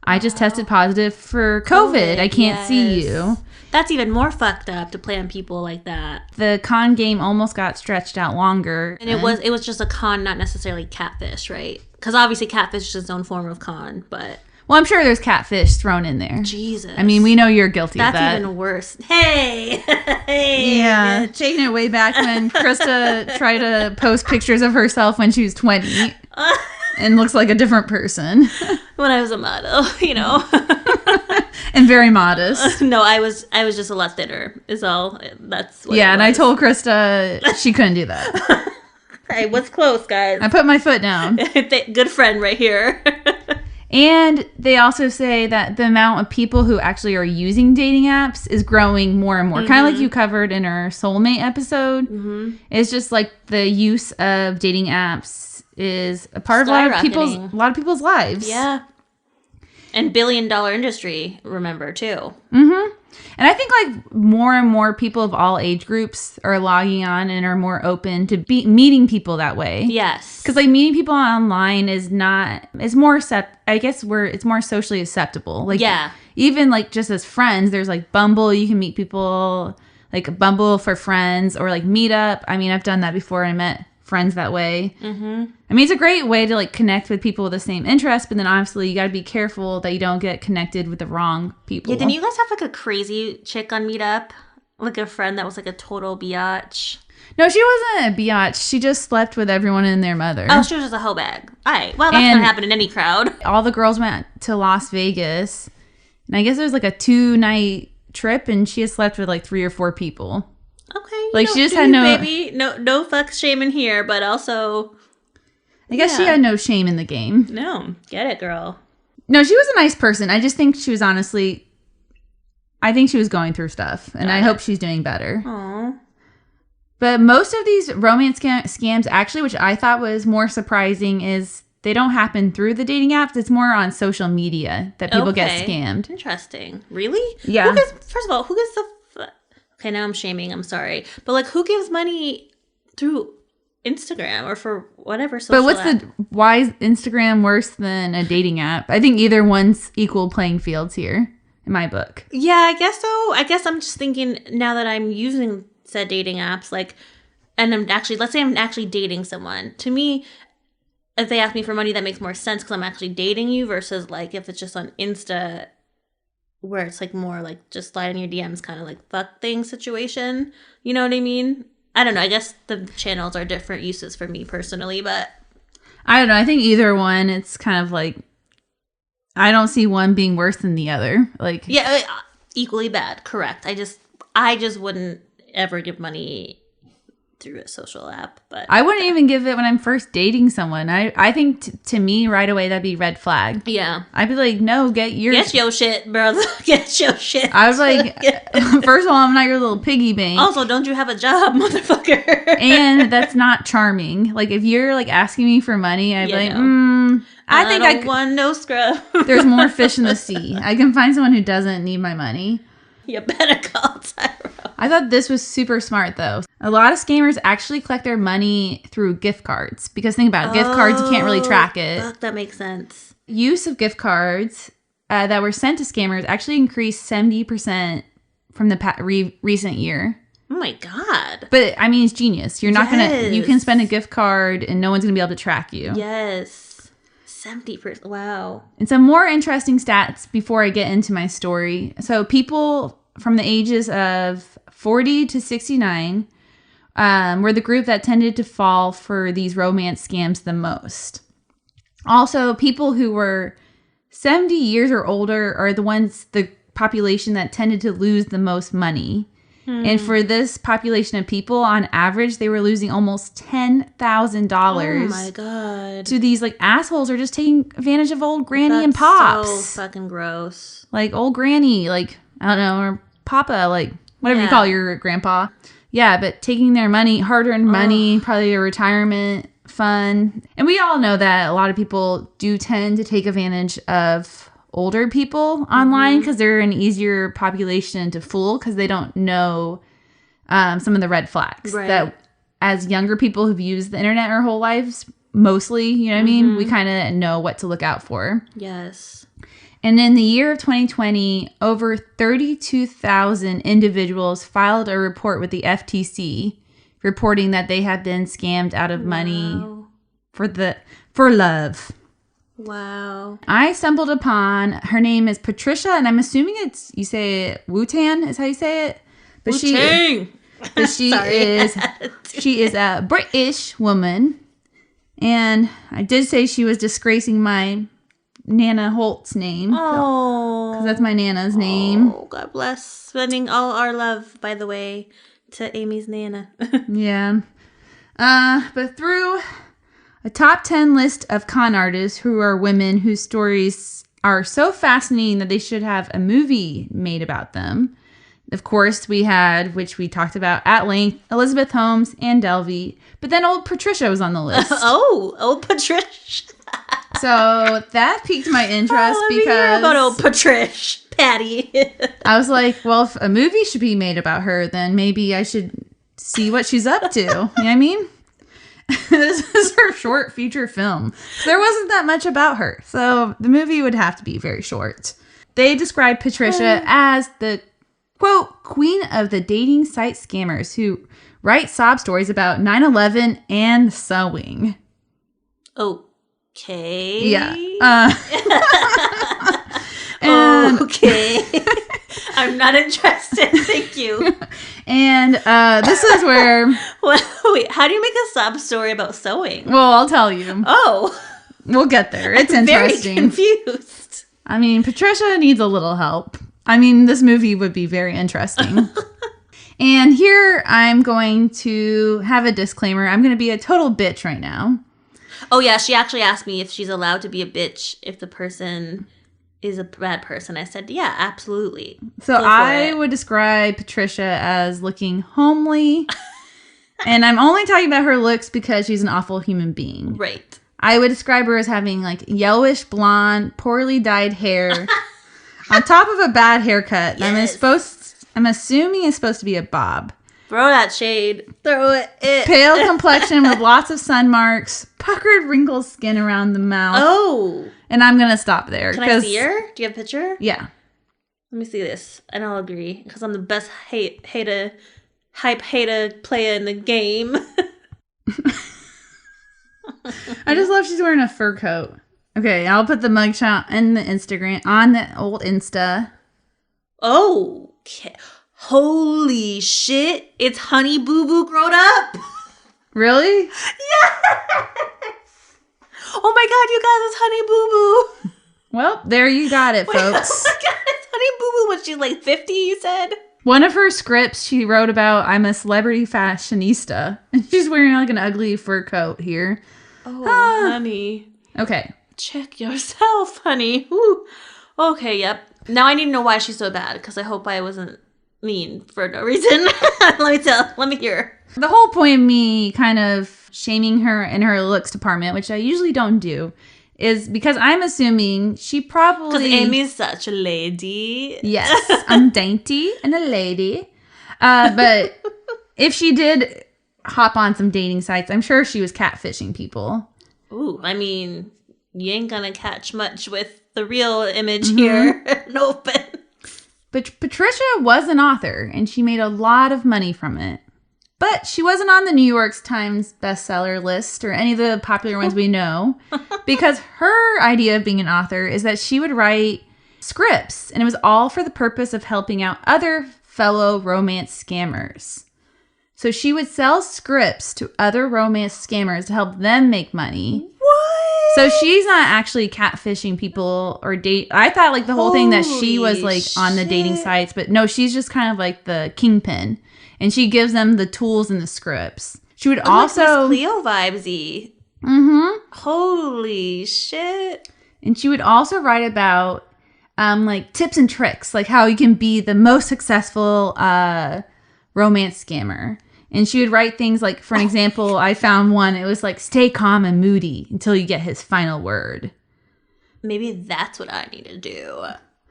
I just tested positive for COVID. I can't see you. That's even more fucked up to play on people like that. The con game almost got stretched out longer. And it was just a con, not necessarily catfish, right? Because obviously catfish is its own form of con, but... Well, I'm sure there's catfish thrown in there. Jesus. I mean, we know you're guilty of that. That's even worse. Hey! Yeah, taking it way back when Krista tried to post pictures of herself when she was 20 and looks like a different person. When I was a model, you know. And very modest. No, I was just a lot thinner is all. That's what and I told Krista she couldn't do that. Hey, what's close, guys? I put my foot down. Good friend right here. And they also say that the amount of people who actually are using dating apps is growing more and more. Mm-hmm. Kind of like you covered in our soulmate episode. Mm-hmm. It's just like the use of dating apps is a part of a lot of people's lives. Yeah. And billion-dollar industry, remember, too. Mm-hmm. And I think like more and more people of all age groups are logging on and are more open to meeting people that way. Yes. Because like meeting people online is not, it's more, it's more socially acceptable. Like, yeah. Even like just as friends, there's like Bumble, you can meet people, like Bumble for friends or like Meetup. I mean, I've done that before. I met friends that way. Mm-hmm. I mean, it's a great way to like connect with people with the same interests, but then obviously you got to be careful that you don't get connected with the wrong people. Yeah, didn't you guys have like a crazy chick on Meetup? Like a friend that was like a total biatch? No, she wasn't a biatch. She just slept with everyone and their mother. Oh, she was just a hoe bag. All right. Well, that's going to happen in any crowd. All the girls went to Las Vegas, and I guess it was like a 2-night trip and she has slept with like 3 or 4 people. Okay. Like, she just had no... Baby. No fuck shame in here, but also... I guess she had no shame in the game. No. Get it, girl. No, she was a nice person. I just think she was honestly... I think she was going through stuff. And I hope she's doing better. Aww. But most of these romance scams, actually, which I thought was more surprising, is they don't happen through the dating apps. It's more on social media that people get scammed. Interesting. Really? Yeah. First of all, who gives the... Okay, now I'm shaming. I'm sorry. But, like, who gives money through Instagram or for whatever social app? Why is Instagram worse than a dating app? I think either one's equal playing fields here in my book. Yeah, I guess so. I guess I'm just thinking now that I'm using said dating apps, like, and let's say I'm actually dating someone. To me, if they ask me for money, that makes more sense because I'm actually dating you versus, like, if it's just on Insta where it's, like, more, like, just slide in your DMs kind of, like, fuck thing situation. You know what I mean? I don't know. I guess the channels are different uses for me personally, but... I don't know. I think either one, it's kind of, like... I don't see one being worse than the other. Like... Yeah, equally bad. Correct. I just wouldn't ever give money through a social app, but I wouldn't even give it when I'm first dating someone. I think to me right away that'd be red flag. Yeah, I'd be like, no, get your shit, brother. Get your shit. I was like, first of all, I'm not your little piggy bank. Also, don't you have a job, motherfucker? And that's not charming. Like, if you're like asking me for money, I'd be like, I think I want no scrub. There's more fish in the sea. I can find someone who doesn't need my money. You better call Tyro. I thought this was super smart, though. A lot of scammers actually collect their money through gift cards. Because think about it, gift cards, you can't really track it. Fuck, that makes sense. Use of gift cards that were sent to scammers actually increased 70% from the recent year. Oh my God. But, I mean, it's genius. You're not going to... You can spend a gift card and no one's going to be able to track you. Yes. 70%. Wow. And some more interesting stats before I get into my story. So people from the ages of 40 to 69 were the group that tended to fall for these romance scams the most. Also, people who were 70 years or older are the population that tended to lose the most money. And for this population of people, on average, they were losing almost $10,000. Oh my God. To these like assholes are just taking advantage of old granny and pops. So fucking gross. Like old granny, like, I don't know, or papa, like whatever you call your grandpa. Yeah, but taking their money, hard-earned money, probably a retirement fund. And we all know that a lot of people do tend to take advantage of older people online because they're an easier population to fool because they don't know some of the red flags that as younger people who've used the internet our whole lives, mostly, you know what I mean? We kind of know what to look out for. Yes. And in the year of 2020, over 32,000 individuals filed a report with the FTC reporting that they had been scammed out of money for love. Wow. I stumbled upon, her name is Patricia, and I'm assuming you say it, Wutaan is how you say it. But WuTang. she is a British woman. And I did say she was disgracing my Nana Holt's name. Oh. Because that's my Nana's name. Oh, God bless. Sending all our love, by the way, to Amy's Nana. Yeah. But through a top 10 list of con artists who are women whose stories are so fascinating that they should have a movie made about them. Of course, we had, which we talked about at length, Elizabeth Holmes and Delvey. But then old Patricia was on the list. Old Patricia. So that piqued my interest because... hear about old Patricia, Patty. I was like, well, if a movie should be made about her, then maybe I should see what she's up to. You know what I mean? This is her short feature film. There wasn't that much about her, so the movie would have to be very short. They described Patricia as the, quote, queen of the dating site scammers who write sob stories about 9/11 and sewing. Okay. Yeah. Okay. I'm not interested. Thank you. And this is where... Wait, how do you make a sob story about sewing? Well, I'll tell you. Oh. We'll get there. It's interesting. Very confused. I mean, Patricia needs a little help. I mean, this movie would be very interesting. And here I'm going to have a disclaimer. I'm going to be a total bitch right now. Oh, yeah. She actually asked me if she's allowed to be a bitch if the person is a bad person. I said, yeah, absolutely. So I would describe Patricia as looking homely. And I'm only talking about her looks because she's an awful human being. Right. I would describe her as having like yellowish blonde, poorly dyed hair on top of a bad haircut. Yes. I'm assuming it's supposed to be a bob. Throw that shade. Throw it. Pale complexion with lots of sun marks, puckered, wrinkled skin around the mouth. Oh. And I'm going to stop there. Can I see her? Do you have a picture? Yeah. Let me see this. And I'll agree. Because I'm the best hater player in the game. I just love she's wearing a fur coat. Okay, I'll put the mugshot in the Instagram, on the old Insta. Oh. Okay. Holy shit. It's Honey-Boo Boo grown up. Really? Yes. Oh my god, you guys, it's Honey-Boo Boo. Well, there you got it, folks. Oh my god, it's Honey-Boo Boo. Was she like 50, you said? One of her scripts, she wrote about, I'm a celebrity fashionista. And she's wearing like an ugly fur coat here. Oh, honey. Okay. Check yourself, honey. Ooh. Okay, yep. Now I need to know why she's so bad, because I hope I wasn't mean for no reason. Let me hear. The whole point of me kind of shaming her in her looks department, which I usually don't do, is because I'm assuming she probably... Because Amy's such a lady. Yes, I'm dainty and a lady. But if she did hop on some dating sites, I'm sure she was catfishing people. Ooh, I mean, you ain't gonna catch much with the real image here. No offense. But Patricia was an author, and she made a lot of money from it. But she wasn't on the New York Times bestseller list or any of the popular ones we know, because her idea of being an author is that she would write scripts, and it was all for the purpose of helping out other fellow romance scammers. So she would sell scripts to other romance scammers to help them make money. What? So she's not actually catfishing people or date. I thought like the whole thing that she was like on the dating sites, but no, she's just kind of like the kingpin. And she gives them the tools and the scripts. She would also... Like Cleo vibesy. Mm-hmm. Holy shit. And she would also write about like tips and tricks, like how you can be the most successful romance scammer. And she would write things like, for an example, I found one. It was like, stay calm and moody until you get his final word. Maybe that's what I need to do.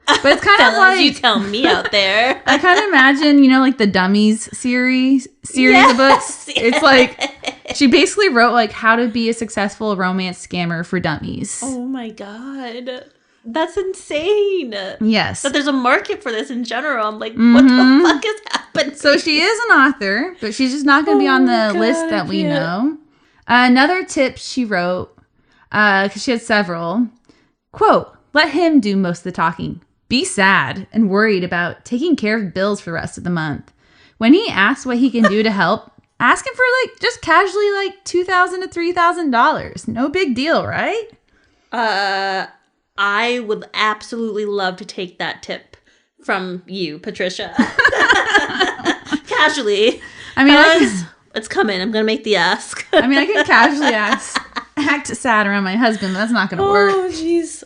But it's kind of like... You tell me out there. I kind of imagine, you know, like the Dummies series of books. Yes. It's like, she basically wrote like how to be a successful romance scammer for dummies. Oh my god. That's insane. Yes. But there's a market for this in general. I'm like, what the fuck is happening? So she is an author, but she's just not going to be on the list that we know. Another tip she wrote, because she had several, quote, let him do most of the talking. Be sad and worried about taking care of bills for the rest of the month. When he asks what he can do to help, ask him for like just casually like $2,000 to $3,000. No big deal, right? I would absolutely love to take that tip from you, Patricia. Casually. I mean, it's coming. I'm gonna make the ask. I mean, I can casually act sad around my husband, but that's not gonna work. Oh, jeez.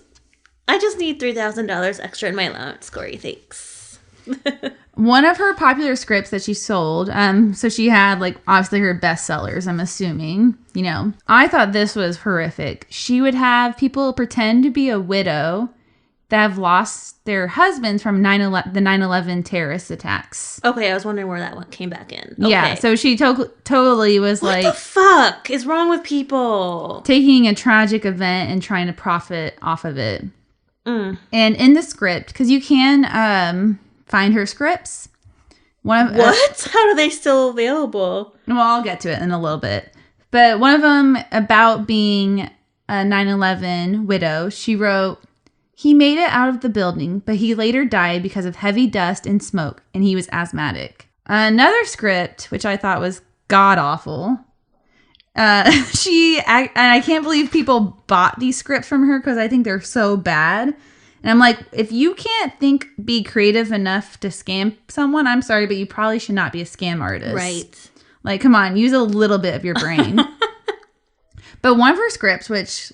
I just need $3,000 extra in my allowance, Corey. Thanks. One of her popular scripts that she sold, so she had like obviously her bestsellers, I'm assuming, you know. I thought this was horrific. She would have people pretend to be a widow that have lost their husbands from the 9/11 terrorist attacks. Okay, I was wondering where that one came back in. Okay. Yeah, so she totally was what like... What the fuck is wrong with people? Taking a tragic event and trying to profit off of it. And in the script, because you can find her scripts. What? How are they still available? Well, I'll get to it in a little bit. But one of them about being a 9/11 widow, she wrote, he made it out of the building, but he later died because of heavy dust and smoke, and he was asthmatic. Another script, which I thought was god-awful, and I can't believe people bought these scripts from her because I think they're so bad. And I'm like, if you can't be creative enough to scam someone, I'm sorry, but you probably should not be a scam artist. Right. Like, come on, use a little bit of your brain. But one of her scripts, which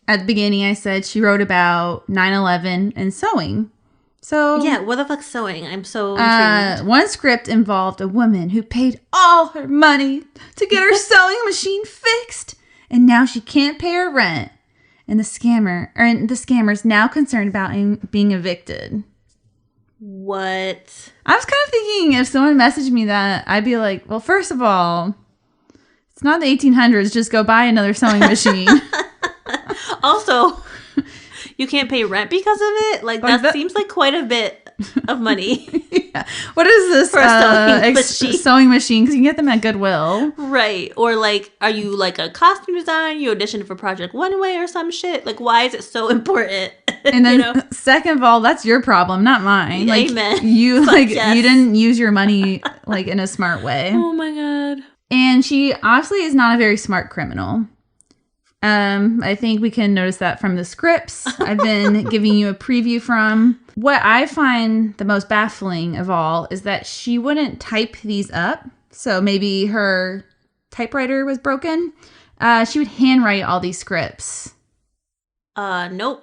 at the beginning I said she wrote about 9/11 and sewing. So yeah, what the fuck's sewing? I'm so intrigued. One script involved a woman who paid all her money to get her sewing machine fixed, and now she can't pay her rent. And the scammer's now concerned about being evicted. What? I was kind of thinking if someone messaged me that, I'd be like, well, first of all, it's not the 1800s. Just go buy another sewing machine. Also, you can't pay rent because of it? Like that seems like quite a bit of money. Yeah. What is this for a sewing machine? Because you can get them at Goodwill. Right. Or like, are you like a costume designer? You auditioned for Project One Way or some shit? Like, why is it so important? And then second of all, that's your problem, not mine. Like, amen. You you didn't use your money like in a smart way. Oh my God. And she obviously is not a very smart criminal. I think we can notice that from the scripts I've been giving you a preview from. What I find the most baffling of all is that she wouldn't type these up. So maybe her typewriter was broken. She would handwrite all these scripts. Nope.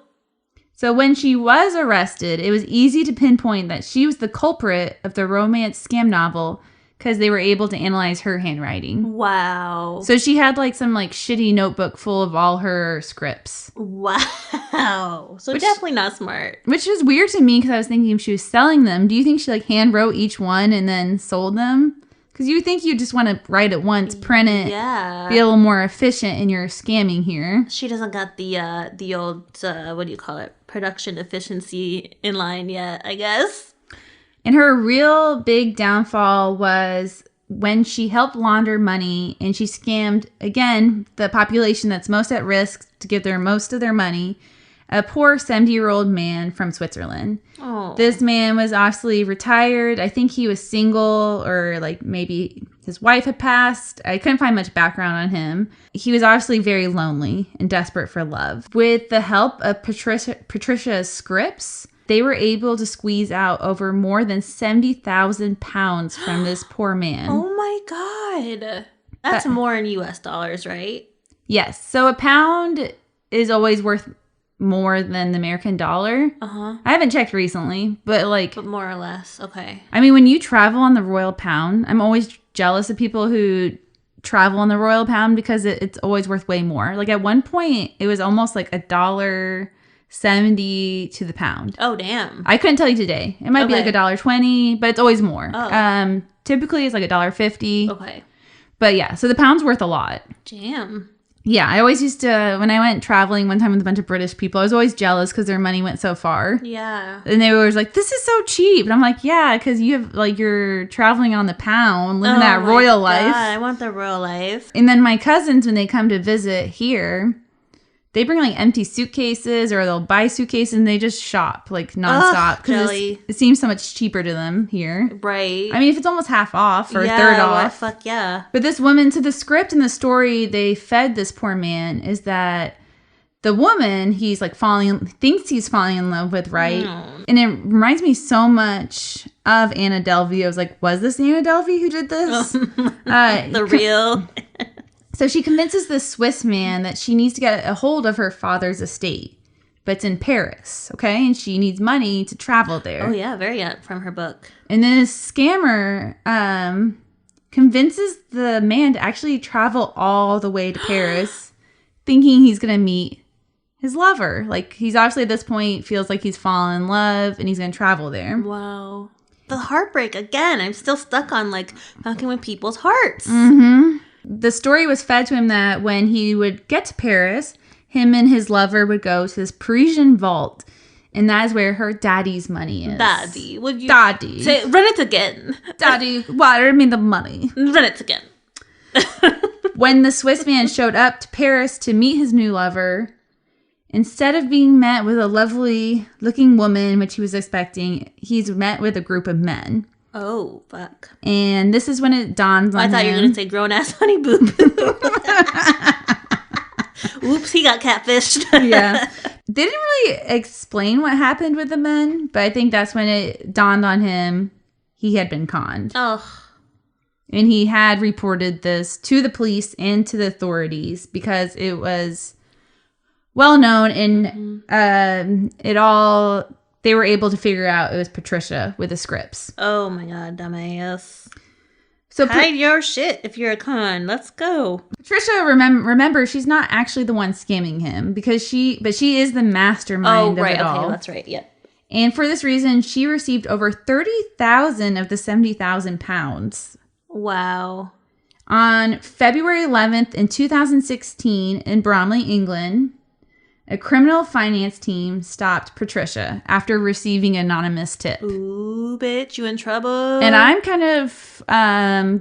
So when she was arrested, it was easy to pinpoint that she was the culprit of the romance scam novel because they were able to analyze her handwriting. Wow. So she had like some like shitty notebook full of all her scripts. Wow. So definitely not smart. Which is weird to me because I was thinking if she was selling them, do you think she like hand wrote each one and then sold them? Because you think you just want to write it once, print it, be a little more efficient in your scamming here. She doesn't got the old, what do you call it, production efficiency in line yet, I guess. And her real big downfall was when she helped launder money and she scammed, again, the population that's most at risk to give their most of their money, a poor 70-year-old man from Switzerland. Oh. This man was obviously retired. I think he was single or like maybe his wife had passed. I couldn't find much background on him. He was obviously very lonely and desperate for love. With the help of Patricia's scripts, they were able to squeeze out over more than 70,000 pounds from this poor man. Oh my God. That's more in US dollars, right? Yes. So a pound is always worth more than the American dollar. I haven't checked recently, but more or less. Okay. I mean, when you travel on the Royal Pound, I'm always jealous of people who travel on the Royal Pound because it's always worth way more. Like at one point, it was almost like $1.70 to the pound. Oh, damn. I couldn't tell you today. It might be like $1.20, but it's always more. Oh. Typically, it's like $1.50. Okay. But yeah, so the pound's worth a lot. Damn. Yeah, I always used to, when I went traveling one time with a bunch of British people, I was always jealous because their money went so far. Yeah. And they were always like, this is so cheap. And I'm like, yeah, because you have, like, you're traveling on the pound, living that royal life. I want the royal life. And then my cousins, when they come to visit here, they bring, like, empty suitcases or they'll buy suitcases and they just shop, like, nonstop. Because it seems so much cheaper to them here. Right. I mean, if it's almost half off or a third off. Fuck yeah. But this woman, so the script and the story they fed this poor man is that the woman he's like thinks he's falling in love with, right? And it reminds me so much of Anna Delvey. I was like, was this Anna Delvey who did this? The real. So she convinces this Swiss man that she needs to get a hold of her father's estate, but it's in Paris, okay? And she needs money to travel there. Oh yeah, very from her book. And then this scammer convinces the man to actually travel all the way to Paris, thinking he's going to meet his lover. Like, he's obviously at this point feels like he's fallen in love and he's going to travel there. Wow. The heartbreak, again. I'm still stuck on, like, fucking with people's hearts. Mm-hmm. The story was fed to him that when he would get to Paris, him and his lover would go to this Parisian vault. And that is where her daddy's money is. Daddy. Would you Daddy. Say, run it again. Daddy, wire me the money. Run it again. When the Swiss man showed up to Paris to meet his new lover, instead of being met with a lovely looking woman, which he was expecting, he's met with a group of men. Oh, fuck. And this is when it dawns on him. I thought you were going to say grown ass honey-boo boo. Oops, he got catfished. Yeah. They didn't really explain what happened with the men, but I think that's when it dawned on him he had been conned. Oh. And he had reported this to the police and to the authorities because it was well known, and they were able to figure out it was Patricia with the scripts. Oh my God, dumbass. So hide your shit if you're a con. Let's go. Patricia, remember, she's not actually the one scamming him but she is the mastermind of it all. Okay, that's right. Yep. And for this reason, she received over 30,000 of the 70,000 pounds. Wow. On February 11th in 2016 in Bromley, England, a criminal finance team stopped Patricia after receiving an anonymous tip. Ooh, bitch, you in trouble. And I'm kind of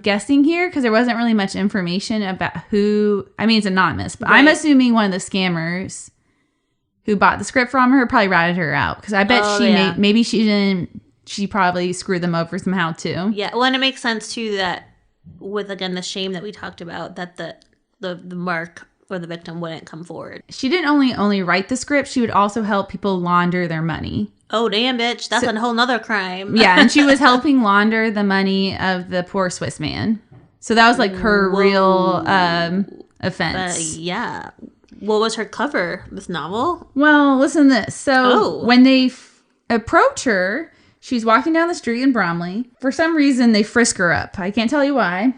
guessing here because there wasn't really much information about who. I mean, it's anonymous, but I'm assuming one of the scammers who bought the script from her probably ratted her out because I bet maybe she didn't. She probably screwed them over somehow too. Yeah, well, and it makes sense too that with, again, the shame that we talked about, that the mark or the victim wouldn't come forward. She didn't only write the script, she would also help people launder their money. Oh, damn, bitch. That's a whole nother crime. Yeah, and she was helping launder the money of the poor Swiss man. So that was like her real offense. Yeah. What was her cover? This novel? Well, listen to this. So when they approach her, she's walking down the street in Bromley. For some reason, they frisk her up. I can't tell you why.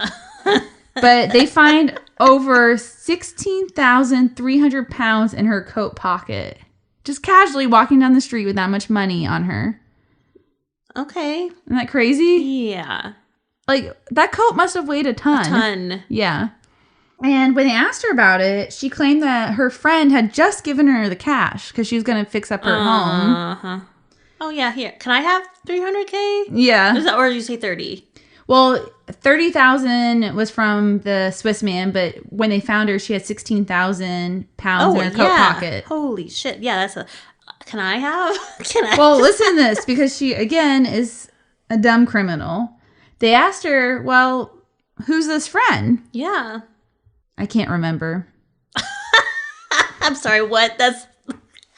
But they find over 16,300 pounds in her coat pocket. Just casually walking down the street with that much money on her. Okay. Isn't that crazy? Yeah. Like, that coat must have weighed a ton. A ton. Yeah. And when they asked her about it, she claimed that her friend had just given her the cash because she was going to fix up her home. Uh-huh. Oh, yeah, here. Can I have 300K? Yeah. Or did you say 30? Well, 30,000 was from the Swiss man, but when they found her, she had 16,000 pounds in her coat pocket. Holy shit. Yeah, that's a... Can I have? Well, listen to this, because she, again, is a dumb criminal. They asked her, well, who's this friend? Yeah. I can't remember. I'm sorry, what?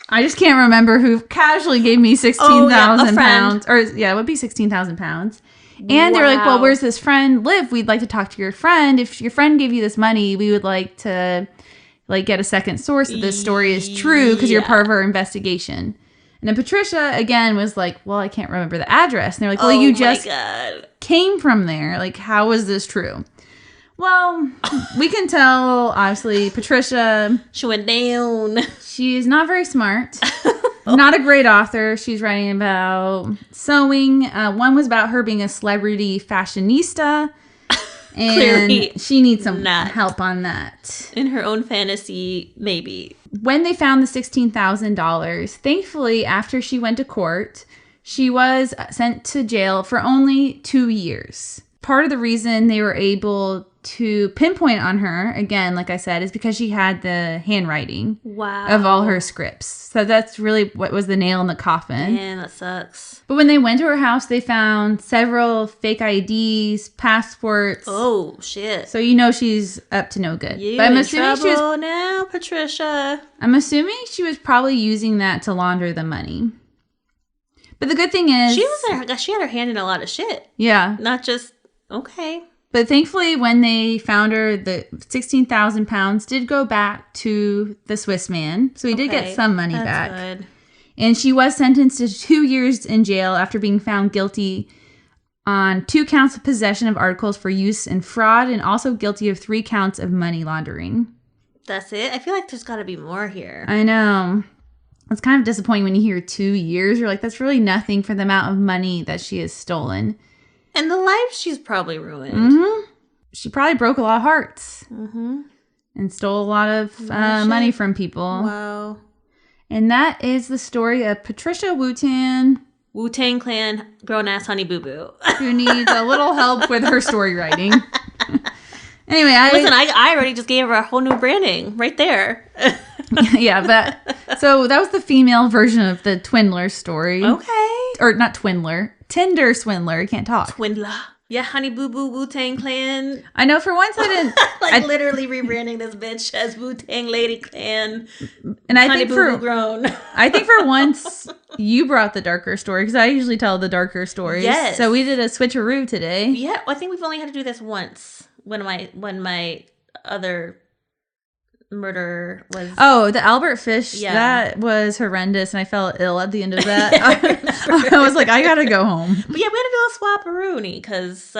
I just can't remember who casually gave me 16,000 pounds. Or, yeah, it would be 16,000 pounds. And they were like, well, where's this friend live? We'd like to talk to your friend. If your friend gave you this money, we would like to get a second source that this story is true because you're part of our investigation. And then Patricia, again, was like, well, I can't remember the address. And they're like, well, you just came from there. Like, how is this true? Well, we can tell, obviously, Patricia... She went down. She's not very smart. Not a great author. She's writing about sewing. One was about her being a celebrity fashionista. And clearly she needs some help on that. In her own fantasy, maybe. When they found the $16,000, thankfully, after she went to court, she was sent to jail for only 2 years. Part of the reason they were able to pinpoint on her, again, like I said, is because she had the handwriting of all her scripts. So that's really what was the nail in the coffin. Man, that sucks. But when they went to her house, they found several fake IDs, passports. Oh, shit. So you know she's up to no good. You but I'm in assuming trouble now, Patricia. I'm assuming she was probably using that to launder the money. But the good thing is... She had her hand in a lot of shit. Yeah. Not just... Okay. But thankfully, when they found her, the 16,000 pounds did go back to the Swiss man. So he did get some money back. Good. And she was sentenced to 2 years in jail after being found guilty on 2 counts of possession of articles for use in fraud and also guilty of 3 counts of money laundering. That's it? I feel like there's got to be more here. I know. It's kind of disappointing when you hear 2 years. You're like, that's really nothing for the amount of money that she has stolen. And the life she's probably ruined. Mm-hmm. She probably broke a lot of hearts. Mm-hmm. And stole a lot of money from people. Wow. And that is the story of Patricia Wutaan. Wu-Tang-Grown Ass Honey-Boo Boo. Who needs a little help with her story writing. Anyway, I already just gave her a whole new branding right there. Yeah, but so that was the female version of the Twindler story. Okay. Or not Twindler. Tinder swindler. I can't talk. Twindler. Yeah, Honey-Boo Boo Wu-Tang Clan. I know for once I didn't Literally rebranding this bitch as Wu-Tang-Lady Clan. And I think grown. I think for once you brought the darker story because I usually tell the darker stories. Yes. So we did a switcheroo today. Yeah, I think we've only had to do this once when my other murder was. Oh, the Albert Fish. Yeah. That was horrendous, and I felt ill at the end of that. I was like, I gotta go home. But yeah, we had to do a swap-a-rooney because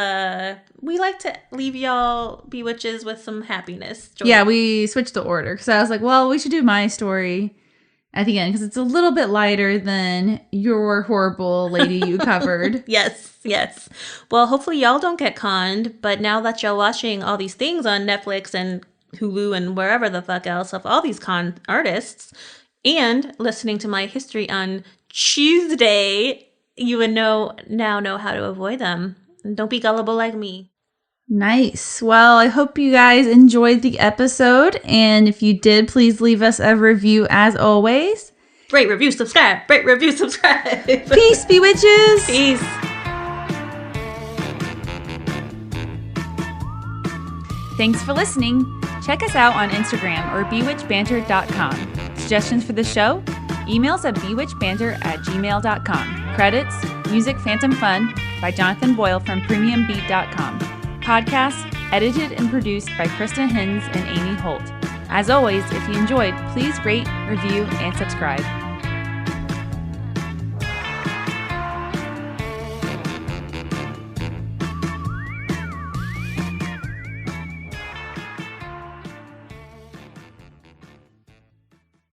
we like to leave y'all Bewitches with some happiness. Joy. Yeah, we switched the order because I was like, well, we should do my story at the end because it's a little bit lighter than your horrible lady you covered. Yes. Well, hopefully y'all don't get conned, but now that y'all watching all these things on Netflix and Hulu and wherever the fuck else of all these con artists and listening to my history on Tuesday, you would now know how to avoid them. And don't be gullible like me. Nice. Well, I hope you guys enjoyed the episode. And if you did, please leave us a review as always. Rate, review, subscribe. Rate, review, subscribe. Peace, Bewitches. Peace. Thanks for listening. Check us out on Instagram or bewitchbanter.com. Suggestions for the show? Emails at bewitchbanter@gmail.com. Credits, Music Phantom Fun by Jonathan Boyle from premiumbeat.com. Podcast, edited and produced by Krista Hins and Amy Holt. As always, if you enjoyed, please rate, review, and subscribe.